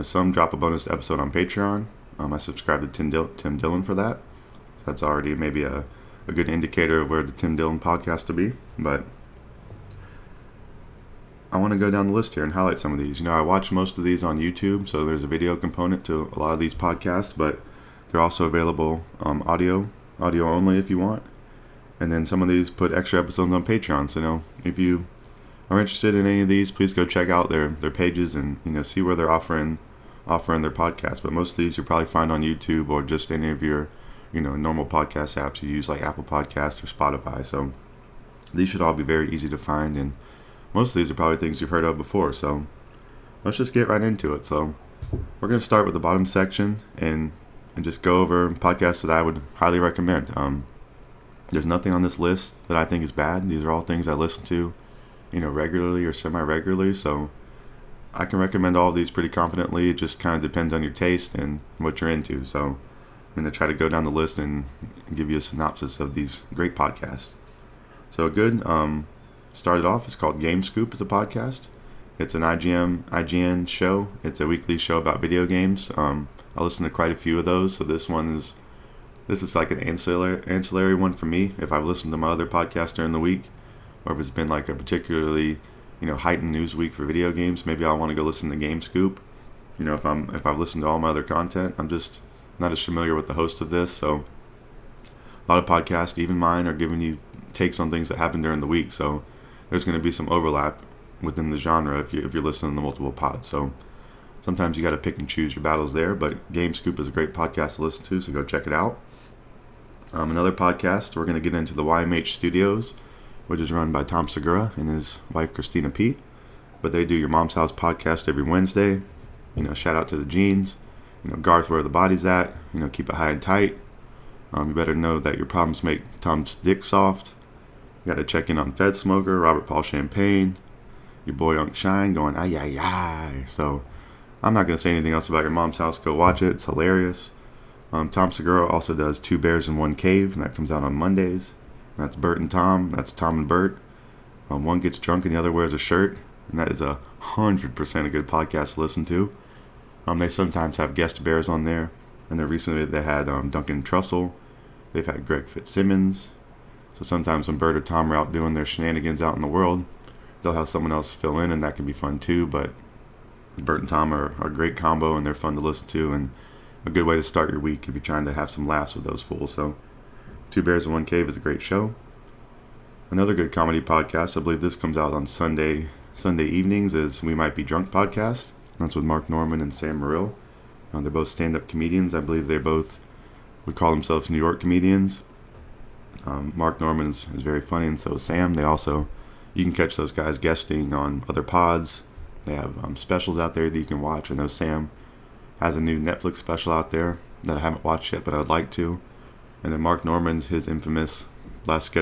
S2: Some drop a bonus episode on Patreon. I subscribe to Tim Dillon for that. So that's already maybe a good indicator of where the Tim Dillon podcast will be. But I want to go down the list here and highlight some of these. I watch most of these on YouTube, so there's a video component to a lot of these podcasts, but they're also available audio only if you want. And then some of these put extra episodes on Patreon. So if you are interested in any of these, please go check out their pages and see where they're offering their podcasts. But most of these you'll probably find on YouTube or just any of your normal podcast apps you use, like Apple Podcasts or Spotify. So these should all be very easy to find, and most of these are probably things you've heard of before. So let's just get right into it. So we're going to start with the bottom section and just go over podcasts that I would highly recommend. There's nothing on this list that I think is bad. These are all things I listen to, regularly or semi-regularly. So I can recommend all of these pretty confidently. It just kind of depends on your taste and what you're into. So I'm going to try to go down the list and give you a synopsis of these great podcasts. So a good started off, it's called Game Scoop. It's a podcast. It's an IGN show. It's a weekly show about video games. I listen to quite a few of those. So this is like an ancillary one for me. If I've listened to my other podcasts during the week, or if it's been like a particularly heightened news week for video games, maybe I'll want to go listen to Game Scoop. If I've listened to all my other content, I'm just not as familiar with the host of this. So a lot of podcasts, even mine, are giving you takes on things that happen during the week. So there's going to be some overlap within the genre if you're listening to multiple pods. So sometimes you got to pick and choose your battles there. But Game Scoop is a great podcast to listen to, so go check it out. Another podcast, we're going to get into the YMH Studios, which is run by Tom Segura and his wife Christina Pete. But they do Your Mom's House podcast every Wednesday. Shout out to the Jeans. Garth, where the body's at. Keep it high and tight. You better know that your problems make Tom's dick soft. You got to check in on Fed Smoker, Robert Paul Champagne, your boy Unc Shine going ay ay ay. So I'm not going to say anything else about Your Mom's House. Go watch it. It's hilarious. Tom Segura also does Two Bears in One Cave, and that comes out on Mondays. That's Bert and Tom. That's Tom and Bert. One gets drunk and the other wears a shirt, and that is 100% a good podcast to listen to. They sometimes have guest bears on there, and recently they had Duncan Trussell. They've had Greg Fitzsimmons. So sometimes when Bert or Tom are out doing their shenanigans out in the world, they'll have someone else fill in, and that can be fun too. But Bert and Tom are a great combo, and they're fun to listen to, and a good way to start your week if you're trying to have some laughs with those fools. So Two Bears in One Cave is a great show. Another good comedy podcast, I believe this comes out on Sunday evenings, is We Might Be Drunk podcast. That's with Mark Norman and Sam Morrill. They're both stand-up comedians. I believe they both would call themselves New York comedians. Mark Norman is very funny, and so is Sam. You can catch those guys guesting on other pods. They have specials out there that you can watch. I know Sam has a new Netflix special out there that I haven't watched yet, but I would like to. And then Mark Norman's, his infamous last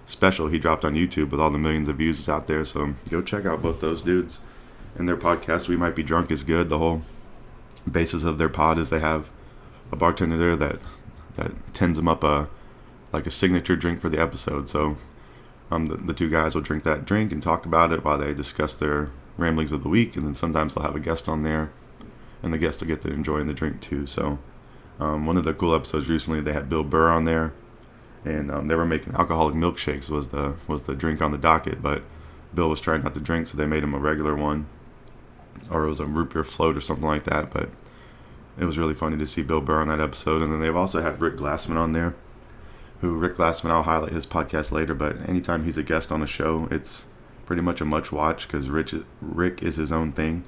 S2: special he dropped on YouTube with all the millions of views out there. So go check out both those dudes and their podcast. We Might Be Drunk is good. The whole basis of their pod is they have a bartender there that tends them up a signature drink for the episode. So the two guys will drink that drink and talk about it while they discuss their ramblings of the week, and then sometimes they'll have a guest on there, and the guest will get to enjoy the drink too. So one of the cool episodes recently, they had Bill Burr on there, and they were making alcoholic milkshakes was the drink on the docket, but Bill was trying not to drink, so they made him a regular one, or it was a root beer float or something like that. But it was really funny to see Bill Burr on that episode. And then they've also had Rick Glassman on there, who Rick Glassman, I'll highlight his podcast later, but anytime he's a guest on a show, it's pretty much a much watch because Rick is his own thing.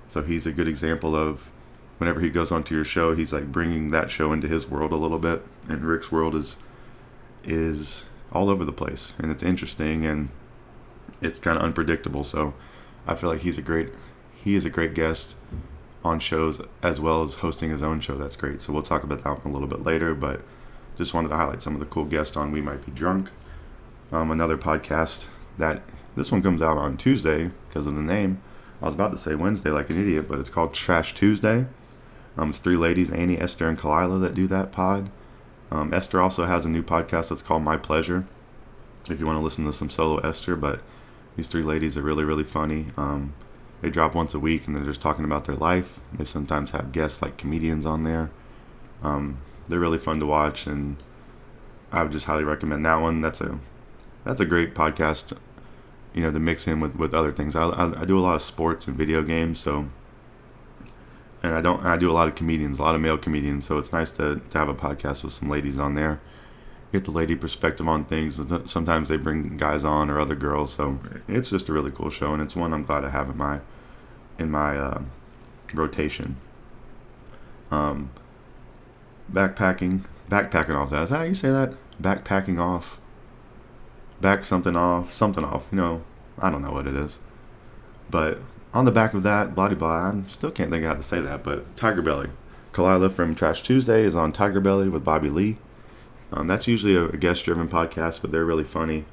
S2: So he's a good example of whenever he goes onto your show, he's like bringing that show into his world a little bit. And Rick's world is all over the place, and it's interesting and it's kind of unpredictable. So I feel like he is a great guest on shows as well as hosting his own show. That's great. So we'll talk about that one a little bit later, but just wanted to highlight some of the cool guests on We Might Be Drunk. Another podcast that this one comes out on Tuesday because of the name. I was about to say Wednesday like an idiot, but it's called Trash Tuesday. It's 3 ladies, Annie, Esther, and Kalila, that do that pod. Esther also has a new podcast that's called My Pleasure, if you want to listen to some solo Esther, but these 3 ladies are really, really funny. They drop once a week, and they're just talking about their life. They sometimes have guests like comedians on there. They're really fun to watch, and I would just highly recommend that one. That's a great podcast, to mix in with other things. I do a lot of sports and video games, and I do a lot of comedians, a lot of male comedians, so it's nice to have a podcast with some ladies on there. Get the lady perspective on things. Sometimes they bring guys on or other girls, so it's just a really cool show, and it's one I'm glad I have in my rotation. Backpacking off. That's how you say that. Backpacking off. Back something off. I don't know what it is, but on the back of that, blah blah. I still can't think of how to say that, but Tiger Belly. Kalila from Trash Tuesday is on Tiger Belly with Bobby Lee. That's usually a guest-driven podcast, but they're really funny.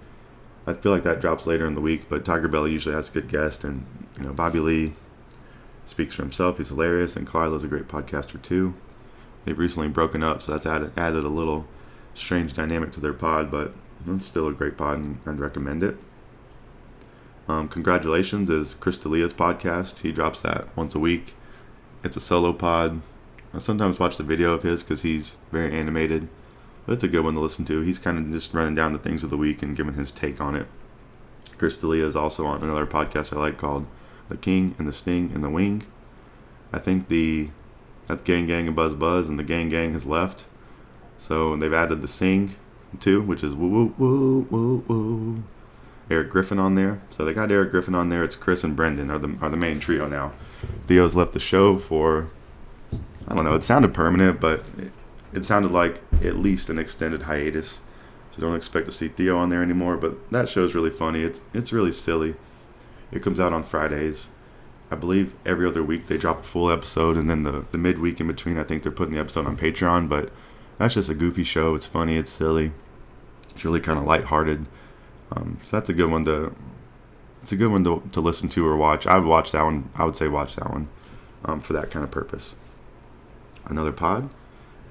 S2: I feel like that drops later in the week, but Tiger Belly usually has a good guest, and Bobby Lee speaks for himself. He's hilarious, and Kalila's a great podcaster too. They've recently broken up, so that's added a little strange dynamic to their pod, but it's still a great pod, and I'd recommend it. Congratulations is Chris D'Elia's podcast. He drops that once a week. It's a solo pod. I sometimes watch the video of his because he's very animated, but it's a good one to listen to. He's kind of just running down the things of the week and giving his take on it. Chris D'Elia is also on another podcast I like called The King and the Sting and the Wing. I think that's Gang Gang and Buzz Buzz, and the Gang Gang has left. So they've added the Sing too, which is woo woo woo woo woo. Eric Griffin on there. So they got Eric Griffin on there. It's Chris and Brendan are the main trio now. Theo's left the show for, I don't know, it sounded permanent, but it sounded like at least an extended hiatus. So don't expect to see Theo on there anymore, but that show's really funny. It's really silly. It comes out on Fridays. I believe every other week they drop a full episode, and then the midweek in between, I think they're putting the episode on Patreon, but that's just a goofy show. It's funny, it's silly. It's really kind of lighthearted. So that's a good one to listen to or watch. I would watch that one. I would say watch that one for that kind of purpose. Another pod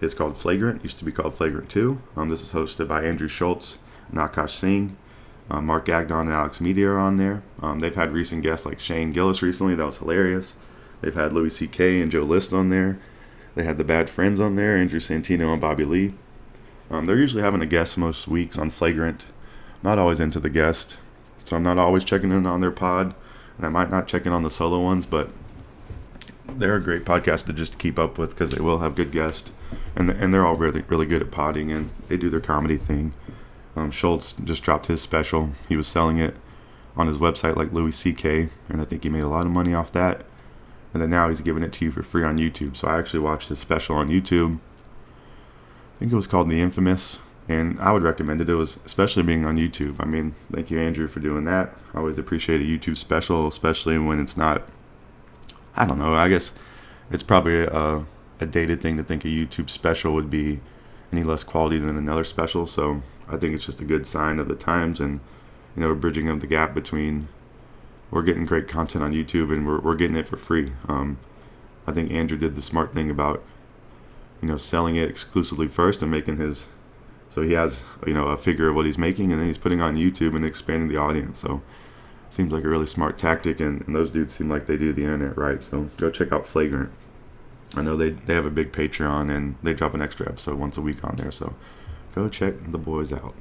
S2: is called Flagrant. Used to be called Flagrant 2. This is hosted by Andrew Schultz and Akash Singh. Mark Gagnon and Alex Media are on there. They've had recent guests like Shane Gillis recently. That was hilarious. They've had Louis C.K. and Joe List on there. They had the Bad Friends on there, Andrew Santino and Bobby Lee. They're usually having a guest most weeks on Flagrant. Not always into the guest, so I'm not always checking in on their pod, and I might not check in on the solo ones, but they're a great podcast to just keep up with because they will have good guests, and they're all really, really good at podding, and they do their comedy thing. Schultz just dropped his special. He was selling it on his website like Louis C.K., and I think he made a lot of money off that, and then now he's giving it to you for free on YouTube. So I actually watched his special on YouTube. I think it was called The Infamous, and I would recommend it. It was, especially being on YouTube. I mean, thank you, Andrew, for doing that. I always appreciate a YouTube special, especially when it's not, I don't know, I guess it's probably a dated thing to think a YouTube special would be any less quality than another special. So I think it's just a good sign of the times, and, we're bridging up the gap between, we're getting great content on YouTube and we're getting it for free. I think Andrew did the smart thing about, selling it exclusively first and making his, so he has, a figure of what he's making, and then he's putting on YouTube and expanding the audience. So it seems like a really smart tactic, and those dudes seem like they do the internet right. So go check out Flagrant. I know they have a big Patreon, and they drop an extra episode once a week on there. So go check the boys out.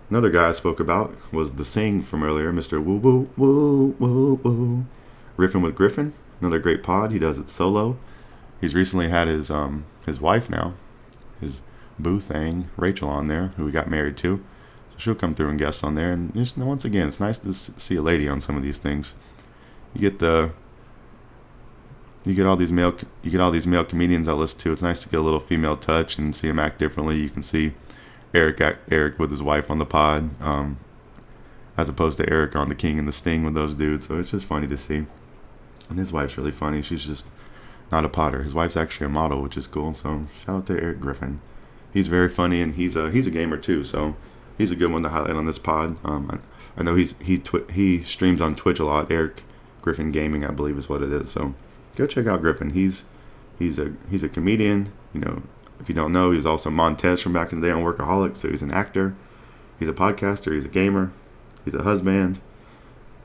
S2: Another guy I spoke about was the Sing from earlier, Mr. Woo Woo Woo Woo Woo. Riffin' with Griffin, another great pod. He does it solo. He's recently had his wife now, his Boo Thang, Rachel on there, who we got married to. So she'll come through and guest on there. And just, once again, it's nice to see a lady on some of these things. You get all these male comedians I listen to. It's nice to get a little female touch and see them act differently. You can see Eric with his wife on the pod, as opposed to Eric on The King and the Sting with those dudes. So it's just funny to see. And his wife's really funny. She's just not a podder. His wife's actually a model, which is cool. So shout out to Eric Griffin. He's very funny, and he's a gamer too. So he's a good one to highlight on this pod. I know he streams on Twitch a lot. Eric Griffin Gaming, I believe, is what it is. So go check out Griffin. He's a comedian. If you don't know, he was also Montez from back in the day on Workaholics. So he's an actor. He's a podcaster. He's a gamer. He's a husband.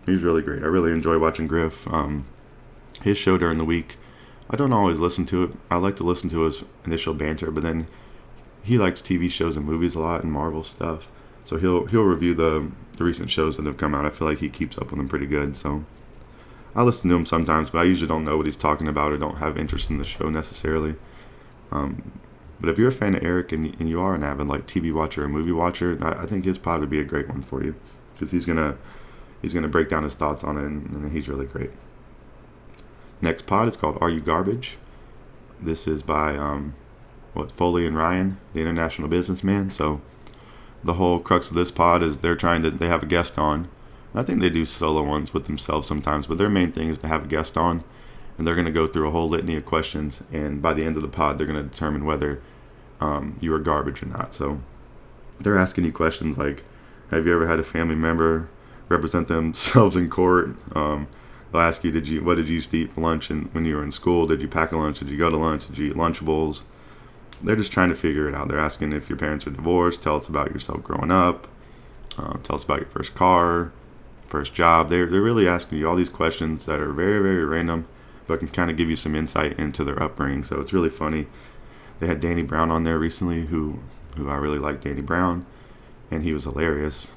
S2: He's really great. I really enjoy watching Griff. His show during the week, I don't always listen to it. I like to listen to his initial banter, but then he likes TV shows and movies a lot and Marvel stuff. So he'll review the recent shows that have come out. I feel like he keeps up with them pretty good. So I listen to him sometimes, but I usually don't know what he's talking about or don't have interest in the show necessarily. But if you're a fan of Eric and you are an avid TV watcher or movie watcher, I think his pod would be a great one for you, because he's gonna break down his thoughts on it, and he's really great. Next pod is called Are You Garbage? This is by Foley and Ryan, the international businessman. So the whole crux of this pod is they have a guest on. I think they do solo ones with themselves sometimes, but their main thing is to have a guest on, and they're going to go through a whole litany of questions, and by the end of the pod, they're going to determine whether you are garbage or not. So they're asking you questions like, have you ever had a family member represent themselves in court? They'll ask you, what did you used to eat for lunch when you were in school? Did you pack a lunch? Did you go to lunch? Did you eat Lunchables? They're just trying to figure it out. They're asking if your parents are divorced. Tell us about yourself growing up. Tell us about your first car, first job. They're really asking you all these questions that are very, very random, but can kind of give you some insight into their upbringing. So it's really funny. They had Danny Brown on there recently, who I really like, Danny Brown, and he was hilarious.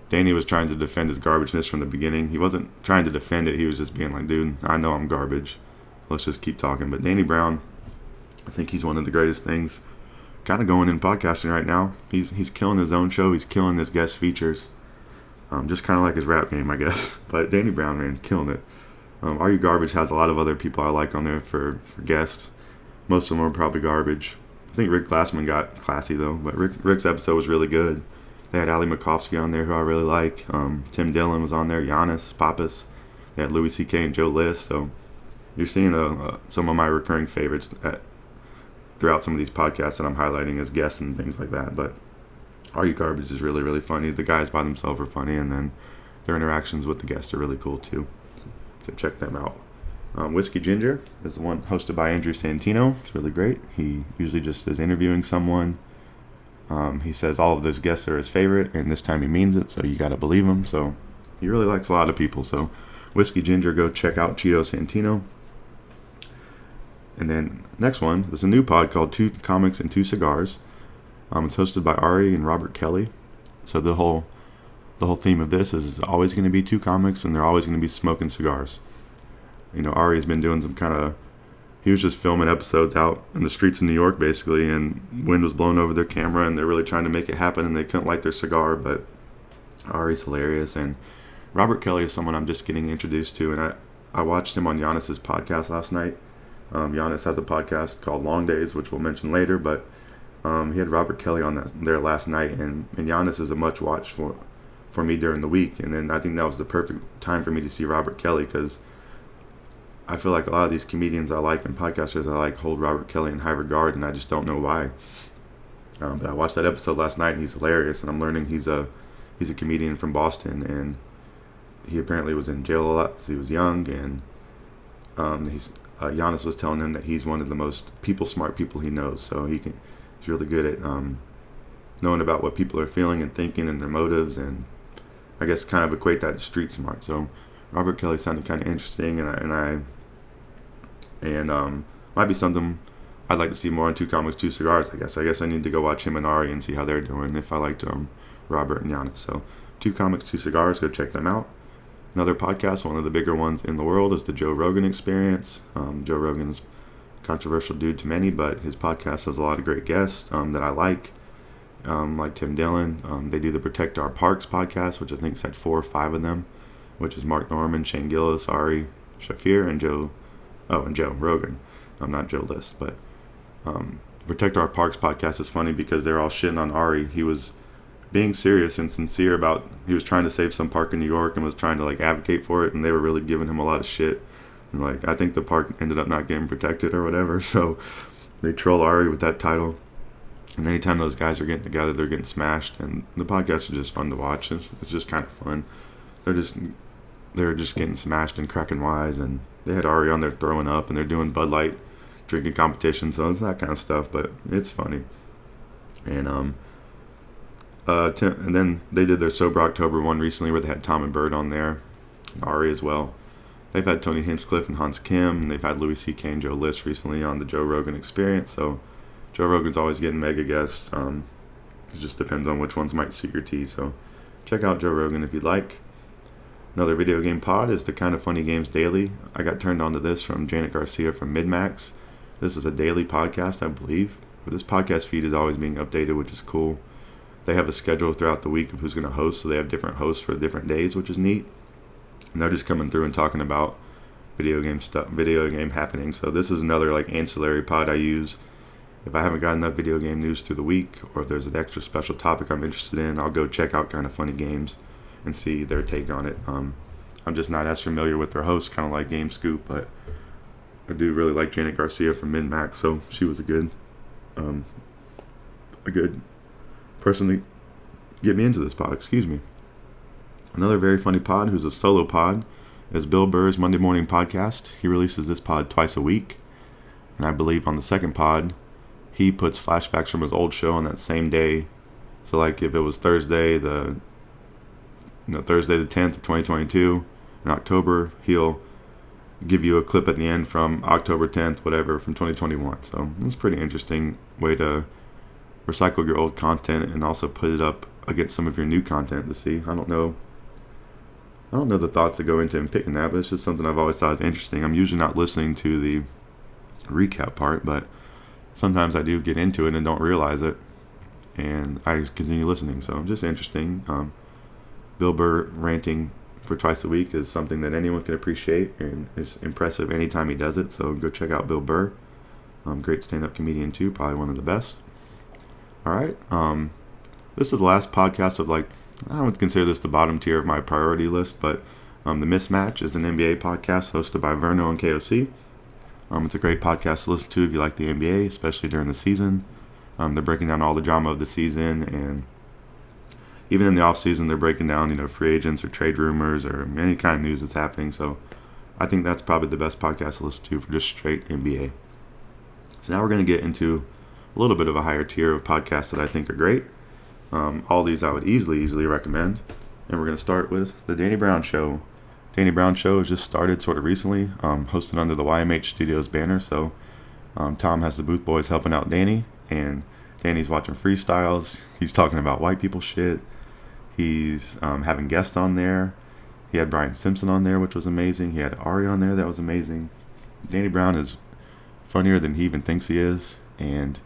S2: Danny was trying to defend his garbageness from the beginning. He wasn't trying to defend it. He was just being like, dude, I know I'm garbage. Let's just keep talking. But Danny Brown, I think he's one of the greatest things kind of going in podcasting right now. He's killing his own show. He's killing his guest features. Just kind of like his rap game, I guess. But Danny Brown, man, he's killing it. Are You Garbage has a lot of other people I like on there for guests. Most of them are probably garbage. I think Rick Glassman got classy, though. But Rick's episode was really good. They had Ali Makovsky on there, who I really like. Tim Dillon was on there. Giannis, Pappas. They had Louis C.K. and Joe List. So you're seeing some of my recurring favorites throughout some of these podcasts that I'm highlighting as guests and things like that. But Are You Garbage is really, really funny. The guys by themselves are funny, and then their interactions with the guests are really cool too. So check them out. Whiskey Ginger is the one hosted by Andrew Santino. It's really great. He usually just is interviewing someone. He says all of those guests are his favorite, and this time he means it, so you got to believe him. So he really likes a lot of people. So Whiskey Ginger, go check out Cheeto Santino. And then next one, there's a new pod called Two Comics and Two Cigars. It's hosted by Ari and Robert Kelly. So the whole theme of this is always going to be two comics, and they're always going to be smoking cigars. Ari's been doing some kind of, he was just filming episodes out in the streets of New York, basically, and wind was blowing over their camera, and they're really trying to make it happen, and they couldn't light their cigar, but Ari's hilarious. And Robert Kelly is someone I'm just getting introduced to, and I watched him on Giannis's podcast last night. Giannis has a podcast called Long Days, which we'll mention later, but he had Robert Kelly on there last night, and Giannis is a much watch for me during the week, and then I think that was the perfect time for me to see Robert Kelly, because I feel like a lot of these comedians I like and podcasters I like hold Robert Kelly in high regard, and I just don't know why. But I watched that episode last night, and he's hilarious, and I'm learning he's a comedian from Boston, and he apparently was in jail a lot because he was young, and Giannis was telling him that he's one of the most smart people he knows, so he's really good at knowing about what people are feeling and thinking and their motives, and I guess kind of equate that to street smart. So Robert Kelly sounded kind of interesting, and might be something I'd like to see more on Two Comics, Two Cigars. I guess I need to go watch him and Ari and see how they're doing, if I liked Robert and Giannis. So Two Comics, Two Cigars, go check them out. Another podcast, one of the bigger ones in the world, is the Joe Rogan Experience. Joe Rogan's controversial dude to many, but his podcast has a lot of great guests that I like Tim Dillon. They do the Protect Our Parks podcast, which I think has had 4 or 5 of them, which is Mark Norman, Shane Gillis, Ari Shafir, and Joe Rogan. Not Joe List, but Protect Our Parks podcast is funny because they're all shitting on Ari. He was being serious and sincere about, he was trying to save some park in New York and was trying to like advocate for it, and they were really giving him a lot of shit. And like, I think the park ended up not getting protected or whatever, so they troll Ari with that title. And anytime those guys are getting together, they're getting smashed, and the podcasts are just fun to watch. It's just kind of fun. They're just getting smashed and cracking wise, and they had Ari on there throwing up, and they're doing Bud Light drinking competition, so it's that kind of stuff, but it's funny. And and then they did their Sober October one recently where they had Tom and Bird on there, and Ari as well. They've had Tony Hinchcliffe and Hans Kim, and they've had Louis C.K. and Joe List recently on the Joe Rogan Experience, so Joe Rogan's always getting mega guests. It just depends on which ones might suit your tea, so check out Joe Rogan if you'd like. Another video game pod is the Kind of Funny Games Daily. I got turned on to this from Janet Garcia from MidMax. This is a daily podcast, I believe. But this podcast feed is always being updated, which is cool. They have a schedule throughout the week of who's going to host, so they have different hosts for different days, which is neat. And they're just coming through and talking about video game stuff, video game happenings. So this is another like ancillary pod I use. If I haven't got enough video game news through the week, or if there's an extra special topic I'm interested in, I'll go check out Kind of Funny Games and see their take on it. I'm just not as familiar with their host, kind of like Game Scoop, but I do really like Janet Garcia from MinMax, so she was a good person to get me into this pod. Excuse me. Another very funny pod, who's a solo pod, is Bill Burr's Monday Morning Podcast. He releases this pod twice a week, and I believe on the second pod, he puts flashbacks from his old show on that same day. So like if it was Thursday the 10th of 2022 in October, he'll give you a clip at the end from October 10th, whatever, from 2021. So it's a pretty interesting way to recycle your old content and also put it up against some of your new content to see. I don't know the thoughts that go into him picking that, but it's just something I've always thought is interesting. I'm usually not listening to the recap part, but sometimes I do get into it and don't realize it, and I continue listening. So just interesting. Bill Burr ranting for twice a week is something that anyone can appreciate, and it's impressive anytime he does it. So go check out Bill Burr. Great stand-up comedian too, probably one of the best. All right. This is the last podcast of I would consider this the bottom tier of my priority list, but The Mismatch is an NBA podcast hosted by Verno and KOC. It's a great podcast to listen to if you like the NBA, especially during the season. They're breaking down all the drama of the season, and even in the off season, they're breaking down, free agents or trade rumors or any kind of news that's happening. So I think that's probably the best podcast to listen to for just straight NBA. So now we're going to get into a little bit of a higher tier of podcasts that I think are great. All these I would easily recommend. And we're going to start with The Danny Brown Show. Danny Brown Show has just started sort of recently, hosted under the YMH Studios banner. So Tom has the Booth Boys helping out Danny, and Danny's watching freestyles. He's talking about white people shit. He's having guests on there. He had Brian Simpson on there, which was amazing. He had Ari on there. That was amazing. Danny Brown is funnier than he even thinks he is, and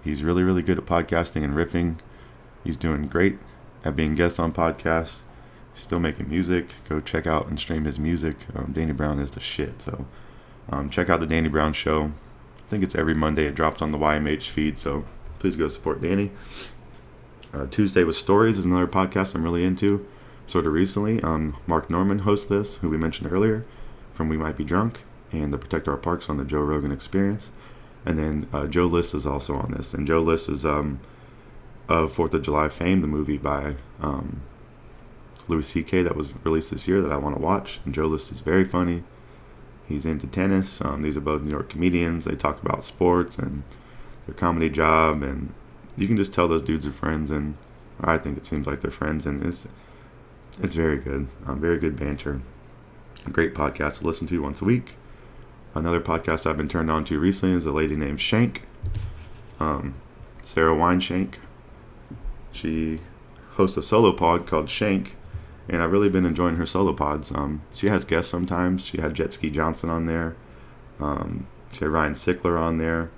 S2: he's really good at podcasting and riffing. He's doing great at being guest on podcasts. He's still making music. Go check out and stream his music. Danny Brown is the shit. So check out The Danny Brown Show. I think it's every Monday. It drops on the YMH feed, so please go support Danny. Tuesday with Stories is another podcast I'm really into. Sort of recently, Mark Norman hosts this, who we mentioned earlier, from We Might Be Drunk, and the Protect Our Parks on the Joe Rogan Experience. And then Joe List is also on this. And Joe List is of 4th of July fame, the movie by Louis C.K. that was released this year that I want to watch. And Joe List is very funny. He's into tennis. These are both New York comedians. They talk about sports and their comedy job, and you can just tell those dudes are friends, and I think it seems like they're friends, and it's very good. Very good banter. A great podcast to listen to once a week. Another podcast I've been turned on to recently is a lady named Shank, Sarah Weinshank. She hosts a solo pod called Shank, and I've really been enjoying her solo pods. She has guests sometimes. She had Jet Ski Johnson on there. She had Ryan Sickler on there.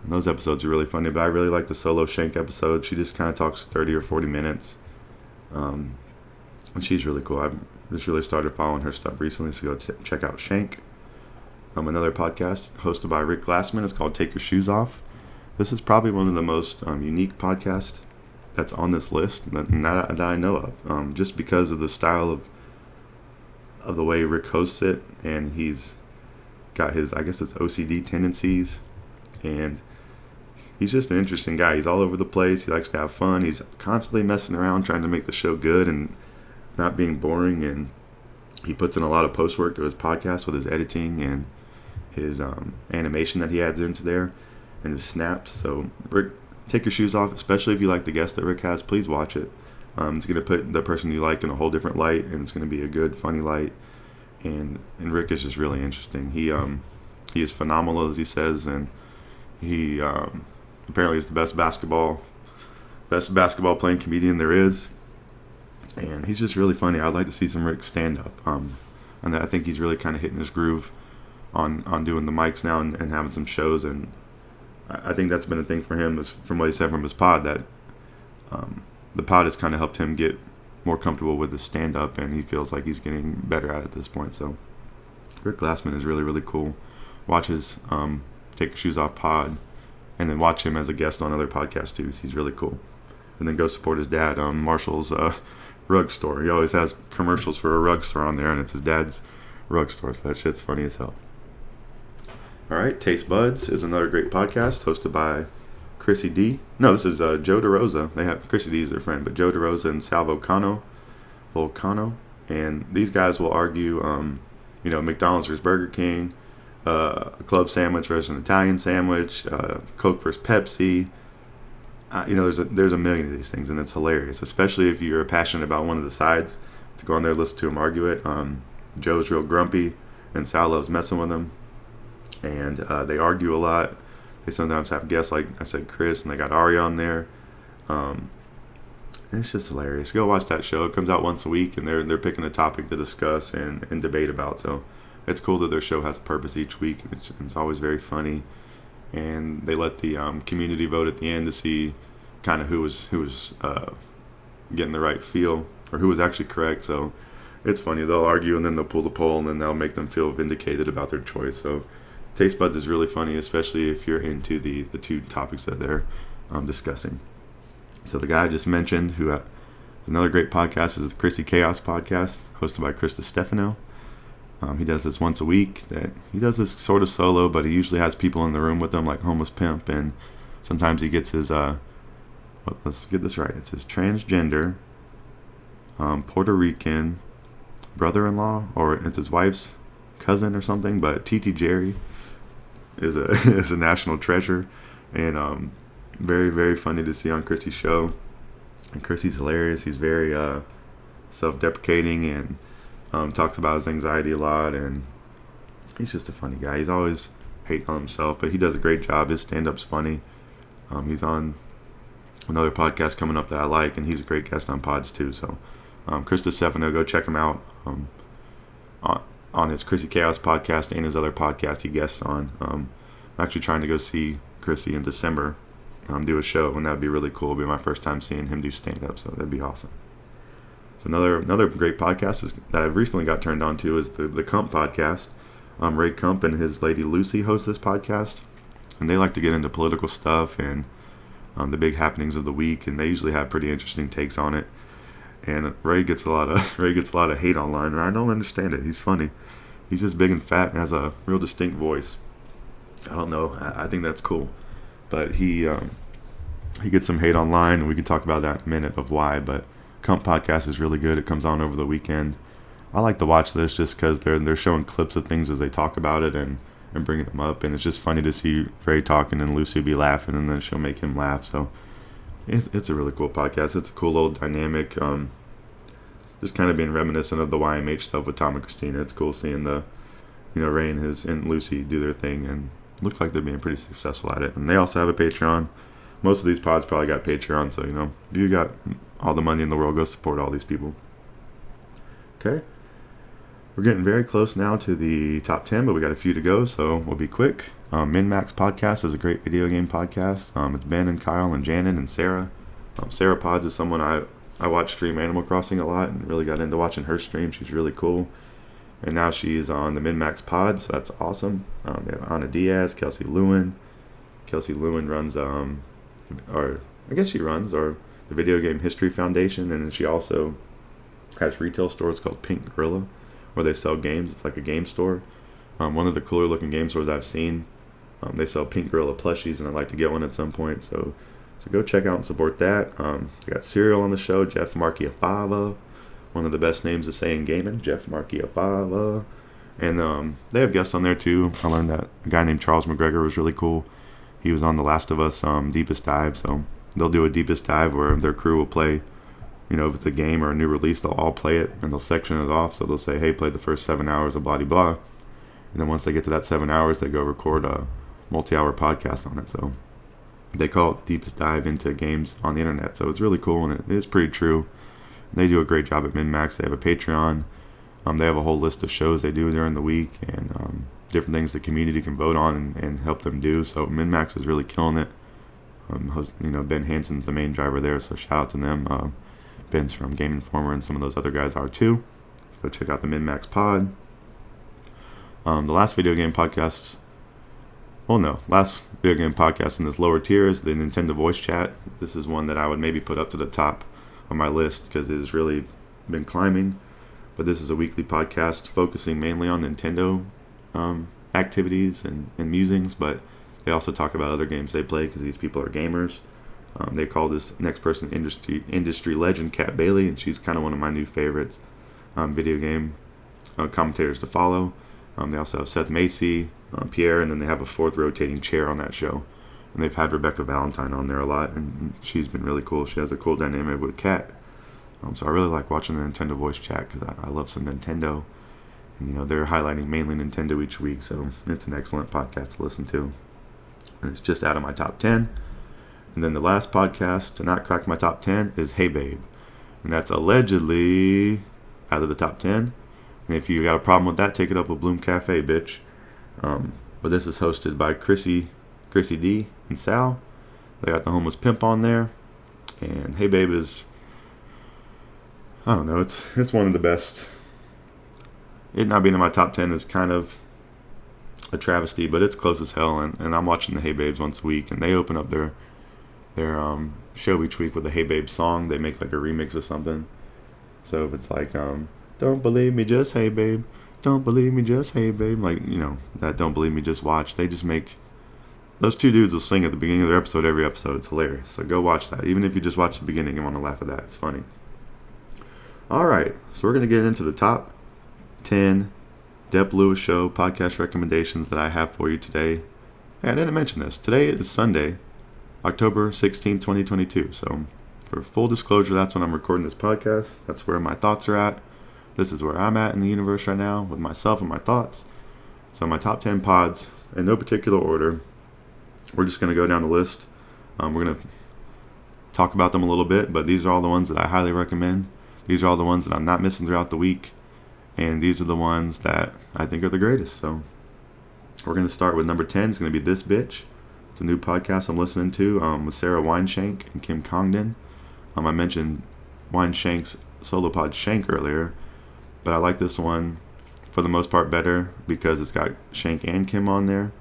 S2: And those episodes are really funny, but I really like the solo Shank episode. She just kind of talks for 30 or 40 minutes. And she's really cool. I've just really started following her stuff recently, so go check out Shank. Another podcast hosted by Rick Glassman is called Take Your Shoes Off. This is probably one of the most unique podcasts that's on this list that I know of, just because of the style of the way Rick hosts it, and he's got his, I guess it's OCD tendencies, and he's just an interesting guy. He's all over the place. He likes to have fun. He's constantly messing around trying to make the show good and not being boring, and he puts in a lot of post work to his podcast with his editing and his animation that he adds into there and his snaps. So Rick, Take Your Shoes Off, especially if you like the guest that Rick has, please watch it. It's going to put the person you like in a whole different light, and it's going to be a good, funny light. And Rick is just really interesting. He is phenomenal, as he says, and he apparently is the best basketball playing comedian there is. And he's just really funny. I'd like to see some Rick stand up. And I think he's really kind of hitting his groove on doing the mics now and having some shows. And I think that's been a thing for him, is from what he said from his pod, that the pod has kind of helped him get more comfortable with the stand up, and he feels like he's getting better at it at this point. So Rick Glassman is really, really cool. Watch his Take Your Shoes Off pod, and then watch him as a guest on other podcasts too. He's really cool. And then go support his dad, Marshall's rug store. He always has commercials for a rug store on there, and it's his dad's rug store, so that shit's funny as hell. All right, Taste Buds is another great podcast hosted by Chrissy D. No, this is Joe DeRosa. They have Chrissy D is their friend, but Joe DeRosa and Sal Volcano, and these guys will argue, McDonald's versus Burger King, a club sandwich versus an Italian sandwich, Coke versus Pepsi. There's a million of these things, and it's hilarious, especially if you're passionate about one of the sides. To go on there, listen to them argue it. Joe's real grumpy, and Sal loves messing with him, and they argue a lot. They sometimes have guests, like I said, Chris, and they got Ari on there. It's just hilarious. Go watch that show. It comes out once a week, and they're picking a topic to discuss and debate about. So it's cool that their show has a purpose each week, and it's always very funny. And they let the community vote at the end to see kind of who was getting the right feel, or who was actually correct. So it's funny. They'll argue, and then they'll pull the poll, and then they'll make them feel vindicated about their choice. So Taste Buds is really funny, especially if you're into the two topics that they're discussing. So the guy I just mentioned, who another great podcast, is the Chrissy Chaos podcast, hosted by Krista Stefano. He does this once a week. He does this sort of solo, but he usually has people in the room with him, like Homeless Pimp, and sometimes he gets his let's get this right. It's his transgender Puerto Rican brother-in-law, or it's his wife's cousin or something. But TT Jerry is a national treasure, and very, very funny to see on Chrissy's show. And Chrissy's hilarious. He's very self-deprecating, and talks about his anxiety a lot, and he's just a funny guy. He's always hating on himself, but he does a great job. His stand-up's funny. He's on another podcast coming up that I like, and he's a great guest on pods too. So Krista Stefano, go check him out on his Chrissy Chaos podcast and his other podcast he guests on. I'm actually trying to go see Chrissy in December, do a show, and that would be really cool. It'll be my first time seeing him do stand-up, so that'd be awesome. So another great podcast that I've recently got turned on to is the Kump podcast. Ray Kump and his lady Lucy host this podcast, and they like to get into political stuff and the big happenings of the week, and they usually have pretty interesting takes on it. And Ray gets a lot of hate online, and I don't understand it. He's funny. He's just big and fat and has a real distinct voice. I don't know. I think that's cool, but he gets some hate online, and we can talk about that in a minute of why. But Kump podcast is really good. It comes on over the weekend. I like to watch this just because they're showing clips of things as they talk about it and bringing them up, and it's just funny to see Ray talking and Lucy be laughing, and then she'll make him laugh. So it's a really cool podcast. It's a cool little dynamic. Just kind of being reminiscent of the YMH stuff with Tom and Christina. It's cool seeing Ray and Lucy do their thing, and looks like they're being pretty successful at it. And they also have a Patreon. Most of these pods probably got Patreon, so if you got all the money in the world, go support all these people. Okay. We're getting very close now to the top 10, but we got a few to go, so we'll be quick. MinMax Podcast is a great video game podcast. It's Ben and Kyle and Janet and Sarah. Sarah Pods is someone I watch stream Animal Crossing a lot and really got into watching her stream. She's really cool. And now she's on the MinMax Pod, so that's awesome. They have Anna Diaz, Kelsey Lewin. Kelsey Lewin runs, or the Video Game History Foundation, and then she also has retail stores called Pink Gorilla, where they sell games. It's like a game store. One of the cooler looking game stores I've seen. They sell Pink Gorilla plushies, and I'd like to get one at some point. So go check out and support that. They got Serial on the show, Jeff Marchiafava, one of the best names to say in gaming, Jeff Marchiafava. And they have guests on there too. I learned that a guy named Charles McGregor was really cool. He was on The Last of Us Deepest Dive. So they'll do a Deepest Dive where their crew will play, if it's a game or a new release, they'll all play it and they'll section it off. So they'll say, hey, play the first 7 hours of blah, blah, blah. And then once they get to that 7 hours, they go record a multi-hour podcast on it. So they call it the Deepest Dive into games on the internet. So it's really cool, and it is pretty true. They do a great job at MinMax. They have a Patreon. They have a whole list of shows they do during the week and different things the community can vote on and help them do. So MinMax is really killing it. Ben Hansen's the main driver there, so shout out to them. Ben's from Game Informer, and some of those other guys are too. Go check out the MinMax Pod. The last video game podcast in this lower tier is the Nintendo Voice Chat. This is one that I would maybe put up to the top of my list because it has really been climbing. But this is a weekly podcast focusing mainly on Nintendo activities and musings, but they also talk about other games they play because these people are gamers. They call this next person industry legend Kat Bailey, and she's kind of one of my new favorites video game commentators to follow. They also have Seth Macy, Pierre, and then they have a fourth rotating chair on that show. And they've had Rebecca Valentine on there a lot, and she's been really cool. She has a cool dynamic with Kat. So I really like watching the Nintendo Voice Chat because I love some Nintendo. And, they're highlighting mainly Nintendo each week, so it's an excellent podcast to listen to. And it's just out of my top 10. And then the last podcast to not crack my top 10 is Hey Babe. And that's allegedly out of the top 10. And if you got a problem with that, take it up with Bloom Cafe, bitch. But this is hosted by Chrissy D and Sal. They got the homeless pimp on there. And Hey Babe is, I don't know, it's one of the best. It not being in my top 10 is kind of a travesty, but it's close as hell. And I'm watching the Hey Babes once a week, and they open up their show each week with a Hey Babe song. They make like a remix of something. So if it's like, don't believe me, just hey babe. Don't believe me, just hey babe. Like, that don't believe me, just watch. They just make, those two dudes will sing at the beginning of their episode every episode. It's hilarious. So go watch that. Even if you just watch the beginning and want to laugh at that, it's funny. Alright, so we're going to get into the top 10 Dep Lewis Show podcast recommendations that I have for you today. Hey, I didn't mention this. Today is Sunday, October 16, 2022. So for full disclosure, that's when I'm recording this podcast. That's where my thoughts are at. This is where I'm at in the universe right now with myself and my thoughts. So my top 10 pods, in no particular order. We're just going to go down the list. We're going to talk about them a little bit, but these are all the ones that I highly recommend. These are all the ones that I'm not missing throughout the week. And these are the ones that I think are the greatest. So we're going to start with number 10. It's going to be This Bitch. It's a new podcast I'm listening to with Sarah Wineshank and Kim Congdon. I mentioned Wineshank's solo pod Shank earlier, but I like this one for the most part better because it's got Shank and Kim on there.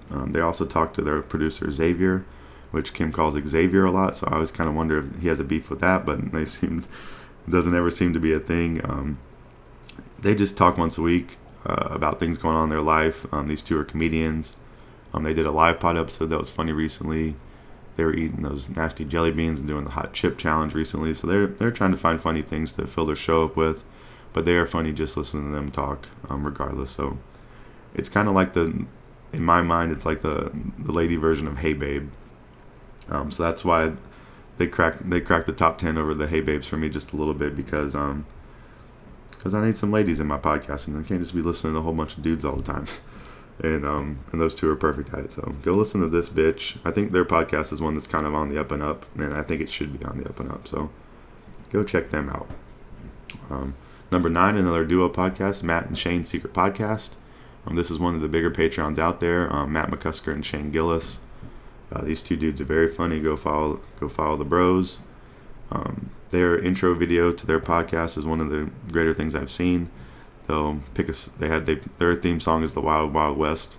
S2: They also talk to their producer Xavier, which Kim calls Xavier a lot, so I always kind of wonder if he has a beef with that, but it doesn't ever seem to be a thing. They just talk once a week about things going on in their life. These two are comedians. They did a live pod episode that was funny recently. They were eating those nasty jelly beans and doing the hot chip challenge recently, so they're trying to find funny things to fill their show up with, but they are funny just listening to them talk regardless. So it's kind of like in my mind, it's like the lady version of Hey Babe. So that's why they cracked the top 10 over the Hey Babes for me just a little bit because I need some ladies in my podcast, and I can't just be listening to a whole bunch of dudes all the time. And those two are perfect at it. So go listen to This Bitch. I think their podcast is one that's kind of on the up and up, and I think it should be on the up and up. So go check them out. Number 9, another duo podcast, Matt and Shane's Secret Podcast. This is one of the bigger Patreons out there. Matt McCusker and Shane Gillis. These two dudes are very funny. Go follow the bros. Their intro video to their podcast is one of the greater things I've seen. They'll pick us. Their theme song is the Wild Wild West,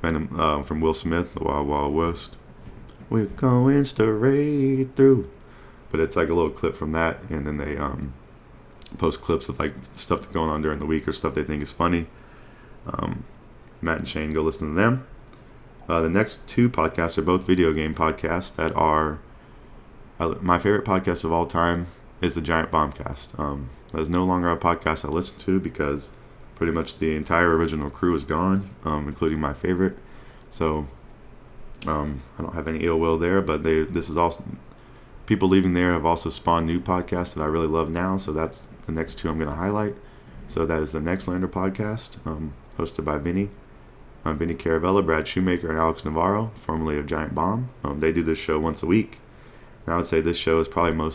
S2: from Will Smith, the Wild Wild West. We're going straight through. But it's like a little clip from that, and then they post clips of like stuff that's going on during the week or stuff they think is funny. Matt and Shane, go listen to them. The next two podcasts are both video game podcasts that are my favorite podcast of all time is the Giant Bombcast. That is no longer a podcast I listen to because pretty much the entire original crew is gone, including my favorite. So I don't have any ill will there, but this is also people leaving there have also spawned new podcasts that I really love now. So that's the next two I'm going to highlight. So that is the Nextlander podcast, hosted by Vinny Caravella, Brad Shoemaker, and Alex Navarro, formerly of Giant Bomb. They do this show once a week. And I would say this show is probably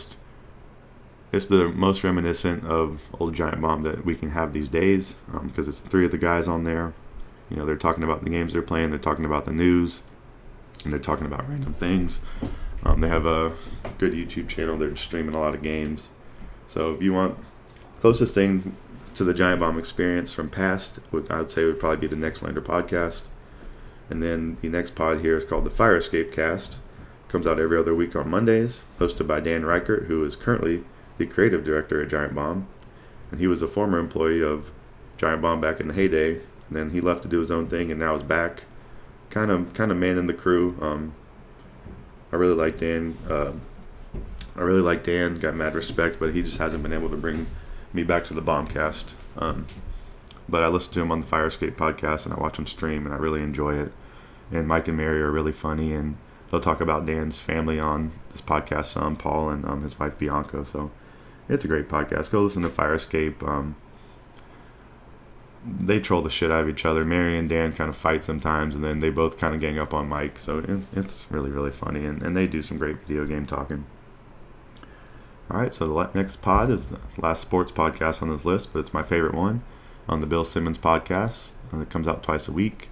S2: it's the most reminiscent of old Giant Bomb that we can have these days, because it's three of the guys on there. You know, they're talking about the games they're playing, they're talking about the news, and they're talking about random things. They have a good YouTube channel. They're streaming a lot of games. So if you want closest thing to the Giant Bomb experience from past, I would say would probably be the Nextlander podcast. And then the next pod here is called the Fire Escape Cast. Comes out every other week on Mondays, hosted by Dan Reichert, who is currently the creative director at Giant Bomb. And he was a former employee of Giant Bomb back in the heyday. And then he left to do his own thing and now is back, kind of manning the crew. I really like Dan. Got mad respect, but he just hasn't been able to bring me back to the Bombcast. But I listen to him on the Fire Escape podcast, and I watch him stream, and I really enjoy it. And Mike and Mary are really funny, and they'll talk about Dan's family on this podcast, son Paul, and his wife Bianca. So it's a great podcast. Go listen to Fire Escape. They troll the shit out of each other. Mary and Dan kind of fight sometimes, and then they both kind of gang up on Mike. So it's really, really funny, and they do some great video game talking. All right, so the next pod is the last sports podcast on this list, but it's my favorite one, on the Bill Simmons podcast. It comes out twice a week.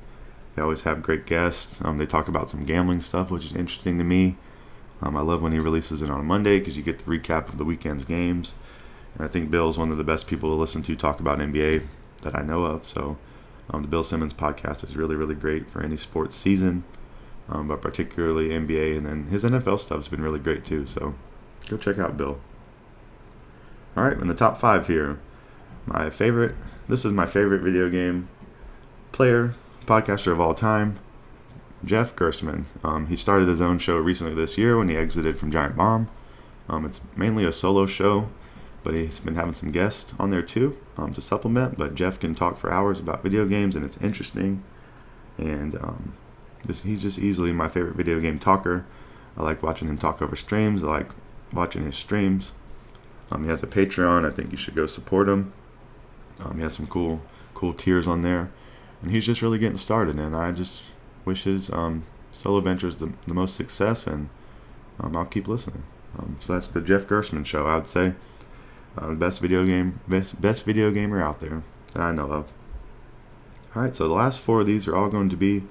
S2: They always have great guests. They talk about some gambling stuff, which is interesting to me. I love when he releases it on a Monday because you get the recap of the weekend's games. And I think Bill is one of the best people to listen to talk about NBA that I know of. So the Bill Simmons podcast is really, really great for any sports season, but particularly NBA. And then his NFL stuff has been really great too. So go check out Bill. All right, in the top 5 here, this is my favorite video game player, podcaster of all time, Jeff Gerstmann. He started his own show recently this year when he exited from Giant Bomb. It's mainly a solo show, but he's been having some guests on there too, to supplement. But Jeff can talk for hours about video games, and it's interesting. And he's just easily my favorite video game talker. I like watching him talk over streams. I like watching his streams. He has a Patreon. I think you should go support him. He has some cool tiers on there. And he's just really getting started. And I just wish his solo ventures the most success. And I'll keep listening. So that's the Jeff Gerstmann Show, I would say. The best video gamer out there that I know of. All right, so the last 4 of these are all going to be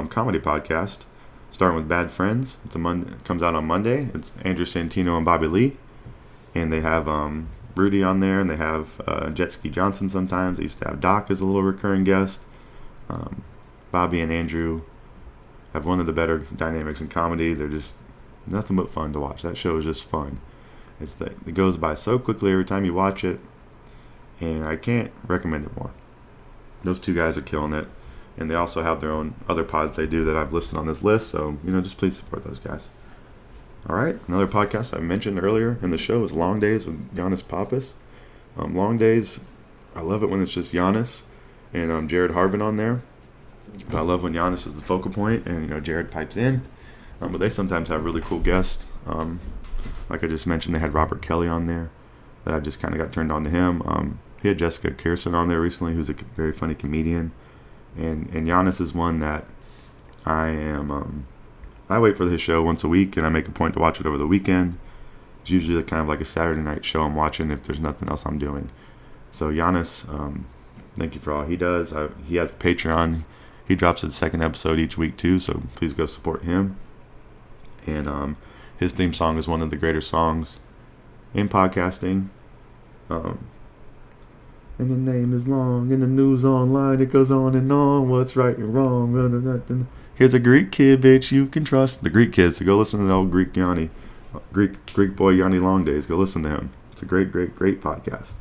S2: comedy podcasts. Starting with Bad Friends. It comes out on Monday. It's Andrew Santino and Bobby Lee. And they have Rudy on there, and they have Jet Ski Johnson sometimes. They used to have Doc as a little recurring guest. Bobby and Andrew have one of the better dynamics in comedy. They're just nothing but fun to watch. That show is just fun. It goes by so quickly every time you watch it, and I can't recommend it more. Those two guys are killing it, and they also have their own other pods they do that I've listed on this list, so just please support those guys. All right, another podcast I mentioned earlier in the show is Long Days with Giannis Pappas. Long Days, I love it when it's just Giannis and Jared Harvin on there. But I love when Giannis is the focal point and Jared pipes in. But they sometimes have really cool guests. Like I just mentioned, they had Robert Kelly on there that I just kind of got turned on to him. He had Jessica Kirsten on there recently, who's a very funny comedian. And Giannis is one that I wait for his show once a week, and I make a point to watch it over the weekend. It's usually kind of like a Saturday night show I'm watching if there's nothing else I'm doing. So Giannis, Thank you for all he does. He has a Patreon. He drops a second episode each week too, so please go support him. And his theme song is one of the greater songs in podcasting. And the name is long, and the news online, it goes on and on, what's right and wrong. Here's a Greek kid, bitch, you can trust. The Greek kids, so go listen to the old Greek boy Yanni Long Days. Go listen to him. It's a great podcast.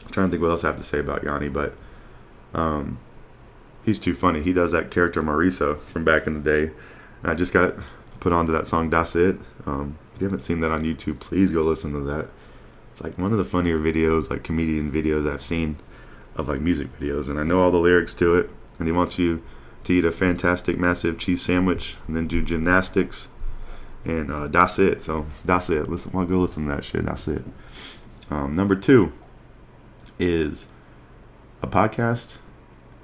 S2: I'm trying to think what else I have to say about Yanni, but he's too funny. He does that character Marisa from back in the day. And I just got put onto that song, That's It. If you haven't seen that on YouTube, please go listen to that. It's like one of the funnier videos, like comedian videos I've seen of like music videos. And I know all the lyrics to it. And he wants you to eat a fantastic, massive cheese sandwich and then do gymnastics. And that's it. So that's it. Listen, go listen to that shit. That's it. Number 2 is a podcast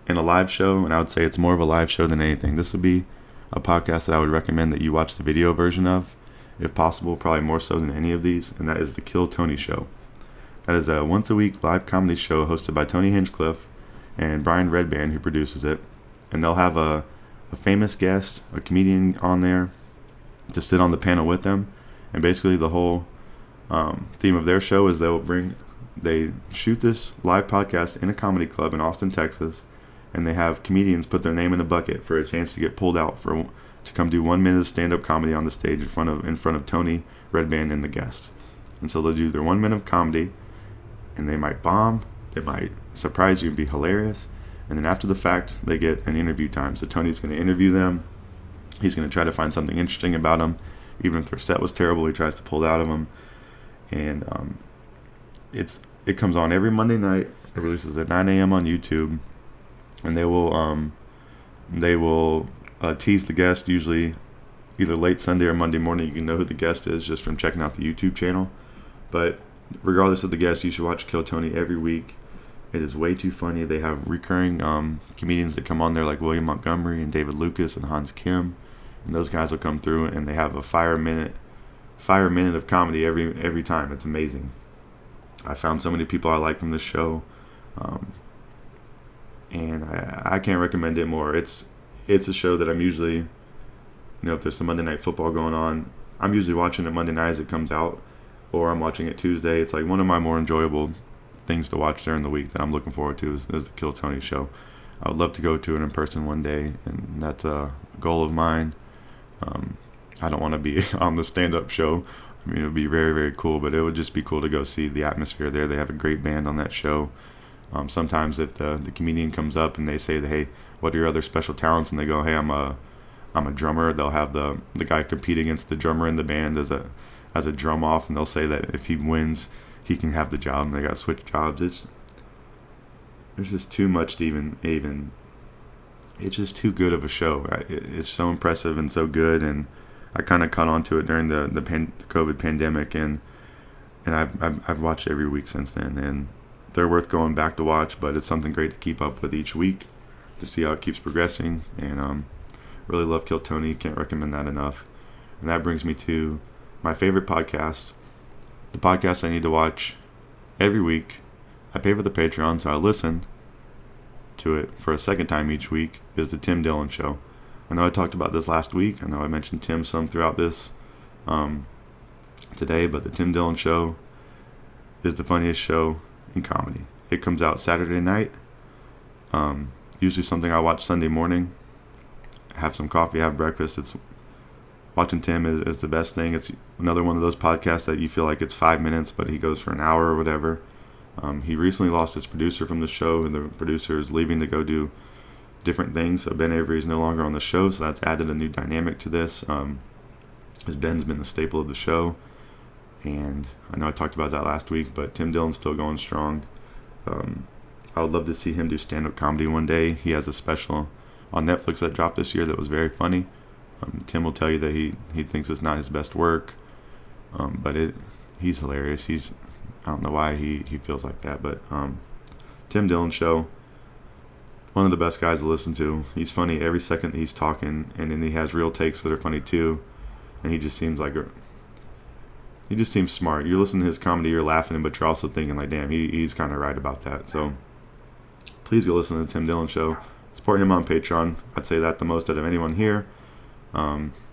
S2: and a live show. And I would say it's more of a live show than anything. This would be a podcast that I would recommend that you watch the video version of, if possible, probably more so than any of these, and that is the Kill Tony Show. That is a once-a-week live comedy show hosted by Tony Hinchcliffe and Brian Redband, who produces it. And they'll have a famous guest, a comedian on there, to sit on the panel with them. And basically the whole theme of their show is they shoot this live podcast in a comedy club in Austin, Texas, and they have comedians put their name in a bucket for a chance to get pulled out to come do 1 minute of stand-up comedy on the stage in front of Tony Redband and the guests. And so they'll do their 1 minute of comedy, and they might bomb, they might surprise you and be hilarious, and then after the fact, they get an interview time. So Tony's going to interview them. He's going to try to find something interesting about them. Even if their set was terrible, he tries to pull it out of them. And it comes on every Monday night. It releases at 9 a.m. on YouTube, and they will tease the guest usually either late Sunday or Monday morning. You can know who the guest is just from checking out the YouTube channel. But regardless of the guest, you should watch Kill Tony every week. It is way too funny. They have recurring comedians that come on there like William Montgomery and David Lucas and Hans Kim, and those guys will come through and they have a fire minute of comedy every time. It's amazing. I found so many people I like from this show, and I can't recommend it more. It's a show that I'm usually, if there's some Monday Night Football going on, I'm usually watching it Monday night as it comes out, or I'm watching it Tuesday. It's like one of my more enjoyable things to watch during the week that I'm looking forward to is the Kill Tony Show. I would love to go to it in person one day, and that's a goal of mine. I don't want to be on the stand-up show. I mean, it would be very, very cool, but it would just be cool to go see the atmosphere there. They have a great band on that show. Sometimes if the comedian comes up and they say, hey, what are your other special talents? And they go, hey, I'm a drummer. They'll have the guy compete against the drummer in the band as a drum off, and they'll say that if he wins, he can have the job, and they got to switch jobs. There's just too much to even. It's just too good of a show. It's so impressive and so good, and I kind of caught on to it during the COVID pandemic, and I've watched every week since then, and they're worth going back to watch. But it's something great to keep up with each week to see how it keeps progressing, and really love Kill Tony. Can't recommend that enough. And that brings me to my favorite podcast, the podcast I need to watch every week. I pay for the Patreon, so I listen to it for a second time each week, is the Tim Dillon Show. I know I talked about this last week. I know I mentioned Tim some throughout this today, but the Tim Dillon Show is the funniest show in comedy. It comes out Saturday night. Usually something I watch Sunday morning. Have some coffee, have breakfast. Watching Tim is the best thing. It's another one of those podcasts that you feel like it's 5 minutes, but he goes for an hour or whatever. He recently lost his producer from the show, and the producer is leaving to go do different things. So Ben Avery is no longer on the show, so that's added a new dynamic to this. As Ben's been the staple of the show, and I know I talked about that last week, but Tim Dillon's still going strong. I would love to see him do stand-up comedy one day. He has a special on Netflix that dropped this year that was very funny. Tim will tell you that he thinks it's not his best work, but he's hilarious. I don't know why he feels like that, but Tim Dillon Show, one of the best guys to listen to. He's funny every second that he's talking, and then he has real takes that are funny too, and he just seems smart. You listen to his comedy, you're laughing, but you're also thinking like, damn, he's kind of right about that. So please go listen to the Tim Dillon Show. Support him on Patreon. I'd say that the most out of anyone here.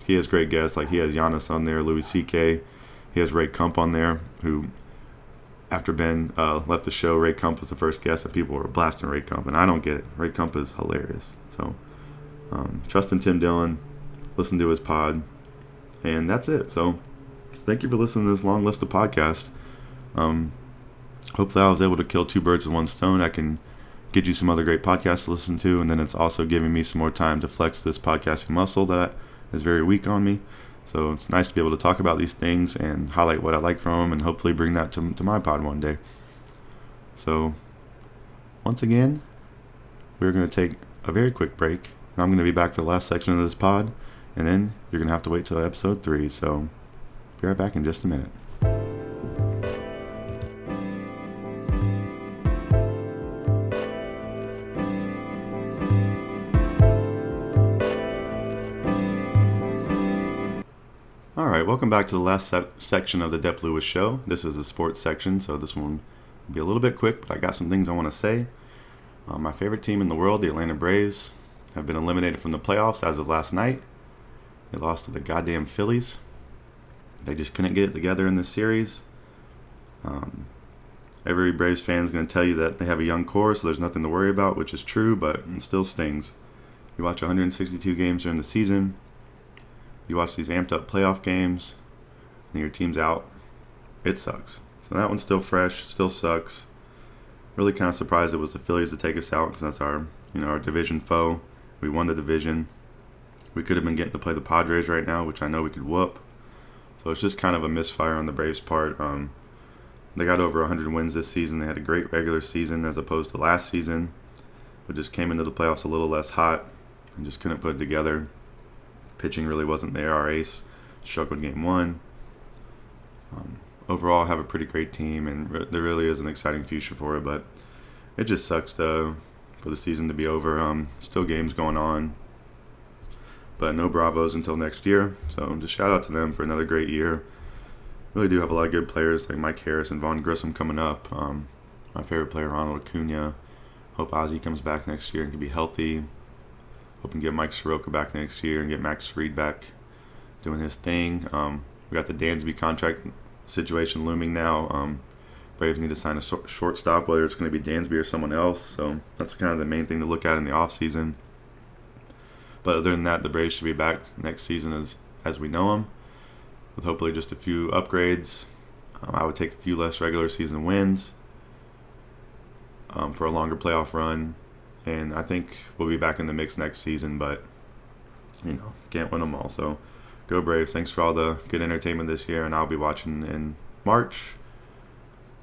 S2: He has great guests, like he has Giannis on there, Louis C.K. He has Ray Kump on there, who, after Ben left the show, Ray Kump was the first guest, and people were blasting Ray Kump, and I don't get it. Ray Kump is hilarious. So, trust in Tim Dillon, listen to his pod, and that's it. So, thank you for listening to this long list of podcasts. Hopefully I was able to kill two birds with one stone. I can get you some other great podcasts to listen to, and then it's also giving me some more time to flex this podcasting muscle that is very weak on me. So it's nice to be able to talk about these things and highlight what I like from them, and hopefully bring that to my pod one day. So once again, we're going to take a very quick break, and I'm going to be back for the last section of this pod, and then you're going to have to wait till episode 3. So be right back in just a minute. Alright, welcome back to the last section of the Dep Lewis Show. This is the sports section, so this one will be a little bit quick, but I got some things I want to say. My favorite team in the world, the Atlanta Braves, have been eliminated from the playoffs as of last night. They lost to the goddamn Phillies. They just couldn't get it together in this series. Every Braves fan is going to tell you that they have a young core, so there's nothing to worry about, which is true, but it still stings. You watch 162 games during the season. You watch these amped up playoff games, and your team's out. It sucks. So that one's still fresh, still sucks. Really kind of surprised it was the Phillies to take us out, because that's our division foe. We won the division. We could have been getting to play the Padres right now, which I know we could whoop. So it's just kind of a misfire on the Braves' part. They got over 100 wins this season. They had a great regular season as opposed to last season, but just came into the playoffs a little less hot and just couldn't put it together. Pitching really wasn't there. Our ace struggled game 1. Overall, have a pretty great team, and there really is an exciting future for it, but it just sucks for the season to be over. Still games going on, but no Bravos until next year. So just shout out to them for another great year. Really do have a lot of good players like Mike Harris and Vaughn Grissom coming up. My favorite player, Ronald Acuna. Hope Ozzie comes back next year and can be healthy. Hope we can get Mike Soroka back next year and get Max Fried back doing his thing. We got the Dansby contract situation looming now. Braves need to sign a shortstop, whether it's going to be Dansby or someone else. So that's kind of the main thing to look at in the offseason. But other than that, the Braves should be back next season as we know them, with hopefully just a few upgrades. I would take a few less regular season wins for a longer playoff run. And I think we'll be back in the mix next season, but, can't win them all. So go Braves. Thanks for all the good entertainment this year, and I'll be watching in March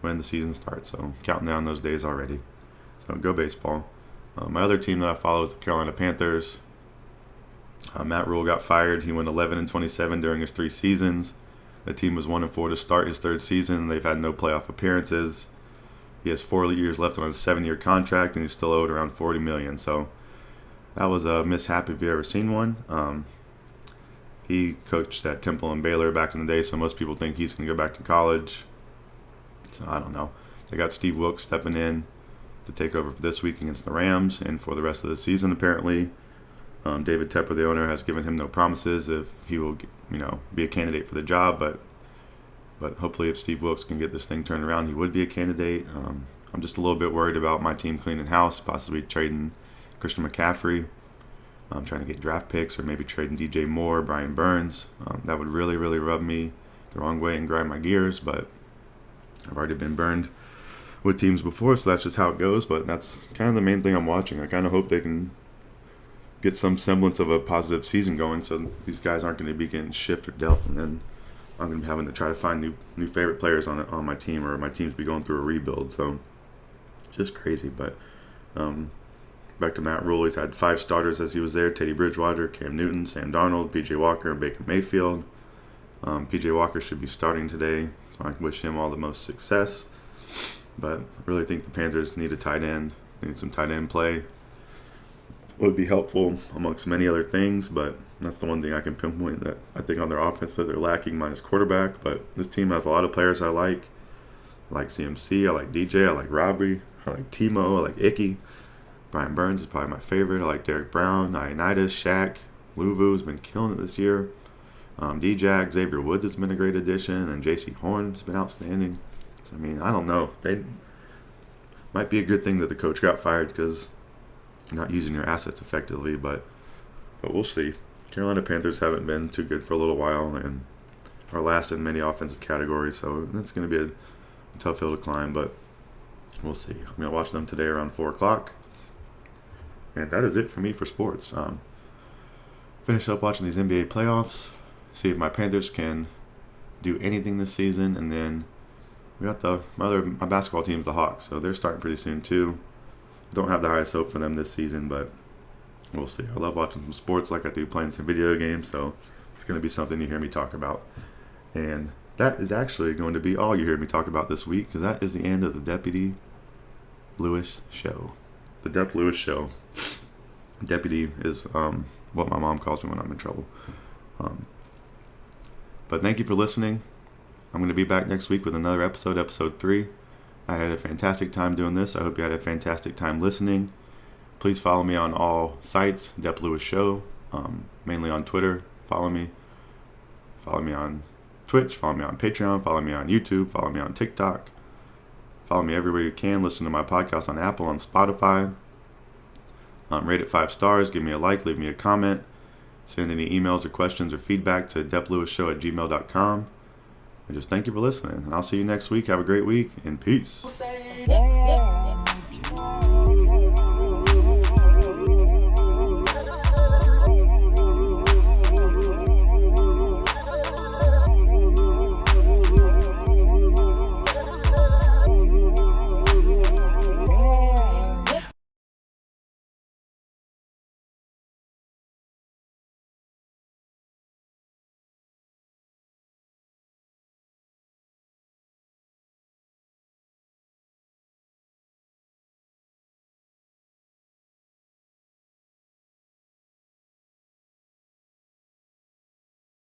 S2: when the season starts. So counting down those days already. So go baseball. My other team that I follow is the Carolina Panthers. Matt Rule got fired. He went 11-27 during his 3 seasons. The team was 1-4 to start his 3rd season. They've had no playoff appearances. He has 4 years left on his 7-year contract, and he's still owed around $40 million. So that was a mishap if you've ever seen one. He coached at Temple and Baylor back in the day, so most people think he's going to go back to college. So I don't know. They got Steve Wilkes stepping in to take over for this week against the Rams and for the rest of the season, apparently. David Tepper, the owner, has given him no promises if he will, be a candidate for the job, but hopefully if Steve Wilkes can get this thing turned around, he would be a candidate. I'm just a little bit worried about my team cleaning house, possibly trading Christian McCaffrey. I'm trying to get draft picks, or maybe trading DJ Moore, Brian Burns. That would really, really rub me the wrong way and grind my gears, but I've already been burned with teams before, so that's just how it goes. But that's kind of the main thing I'm watching. I kind of hope they can get some semblance of a positive season going, so these guys aren't going to be getting shipped or dealt, and then I'm going to be having to try to find new favorite players on my team, or my team's be going through a rebuild. So just crazy. But back to Matt Rule, he's had 5 starters as he was there: Teddy Bridgewater, Cam Newton, Sam Darnold, P.J. Walker, and Baker Mayfield. P.J. Walker should be starting today, so I wish him all the most success. But I really think the Panthers need a tight end. They need some tight end play. Would be helpful amongst many other things, but that's the one thing I can pinpoint that I think on their offense that they're lacking, minus quarterback. But this team has a lot of players I like. I like CMC, I like DJ, I like Robbie, I like Timo, I like Icky. Brian Burns is probably my favorite. I like Derek Brown, Ioannidis, Shaq, Luvu's been killing it this year. D-Jack, Xavier Woods has been a great addition, and J.C. Horn's been outstanding. I mean, I don't know. They might be a good thing that the coach got fired because you're not using your assets effectively, but we'll see. Carolina Panthers haven't been too good for a little while and are last in many offensive categories, so that's going to be a tough hill to climb, but we'll see. I'm going to watch them today around 4 o'clock. And that is it for me for sports. Finish up watching these NBA playoffs, see if my Panthers can do anything this season, and then we got my basketball team's the Hawks, so they're starting pretty soon too. Don't have the highest hope for them this season, but we'll see. I love watching some sports like I do playing some video games, so it's going to be something you hear me talk about. And that is actually going to be all you hear me talk about this week, because that is the end of the Deputy Lewis Show. The Dep Lewis Show. Deputy is what my mom calls me when I'm in trouble. But thank you for listening. I'm going to be back next week with another episode 3. I had a fantastic time doing this. I hope you had a fantastic time listening. Please follow me on all sites, Dep Lewis Show, mainly on Twitter. Follow me on Twitch, follow me on Patreon, follow me on YouTube, follow me on TikTok. Follow me everywhere you can. Listen to my podcast on Apple, on Spotify. Rate it 5 stars, give me a like, leave me a comment. Send any emails or questions or feedback to DepLewisShow@gmail.com. And just thank you for listening. And I'll see you next week. Have a great week, and peace.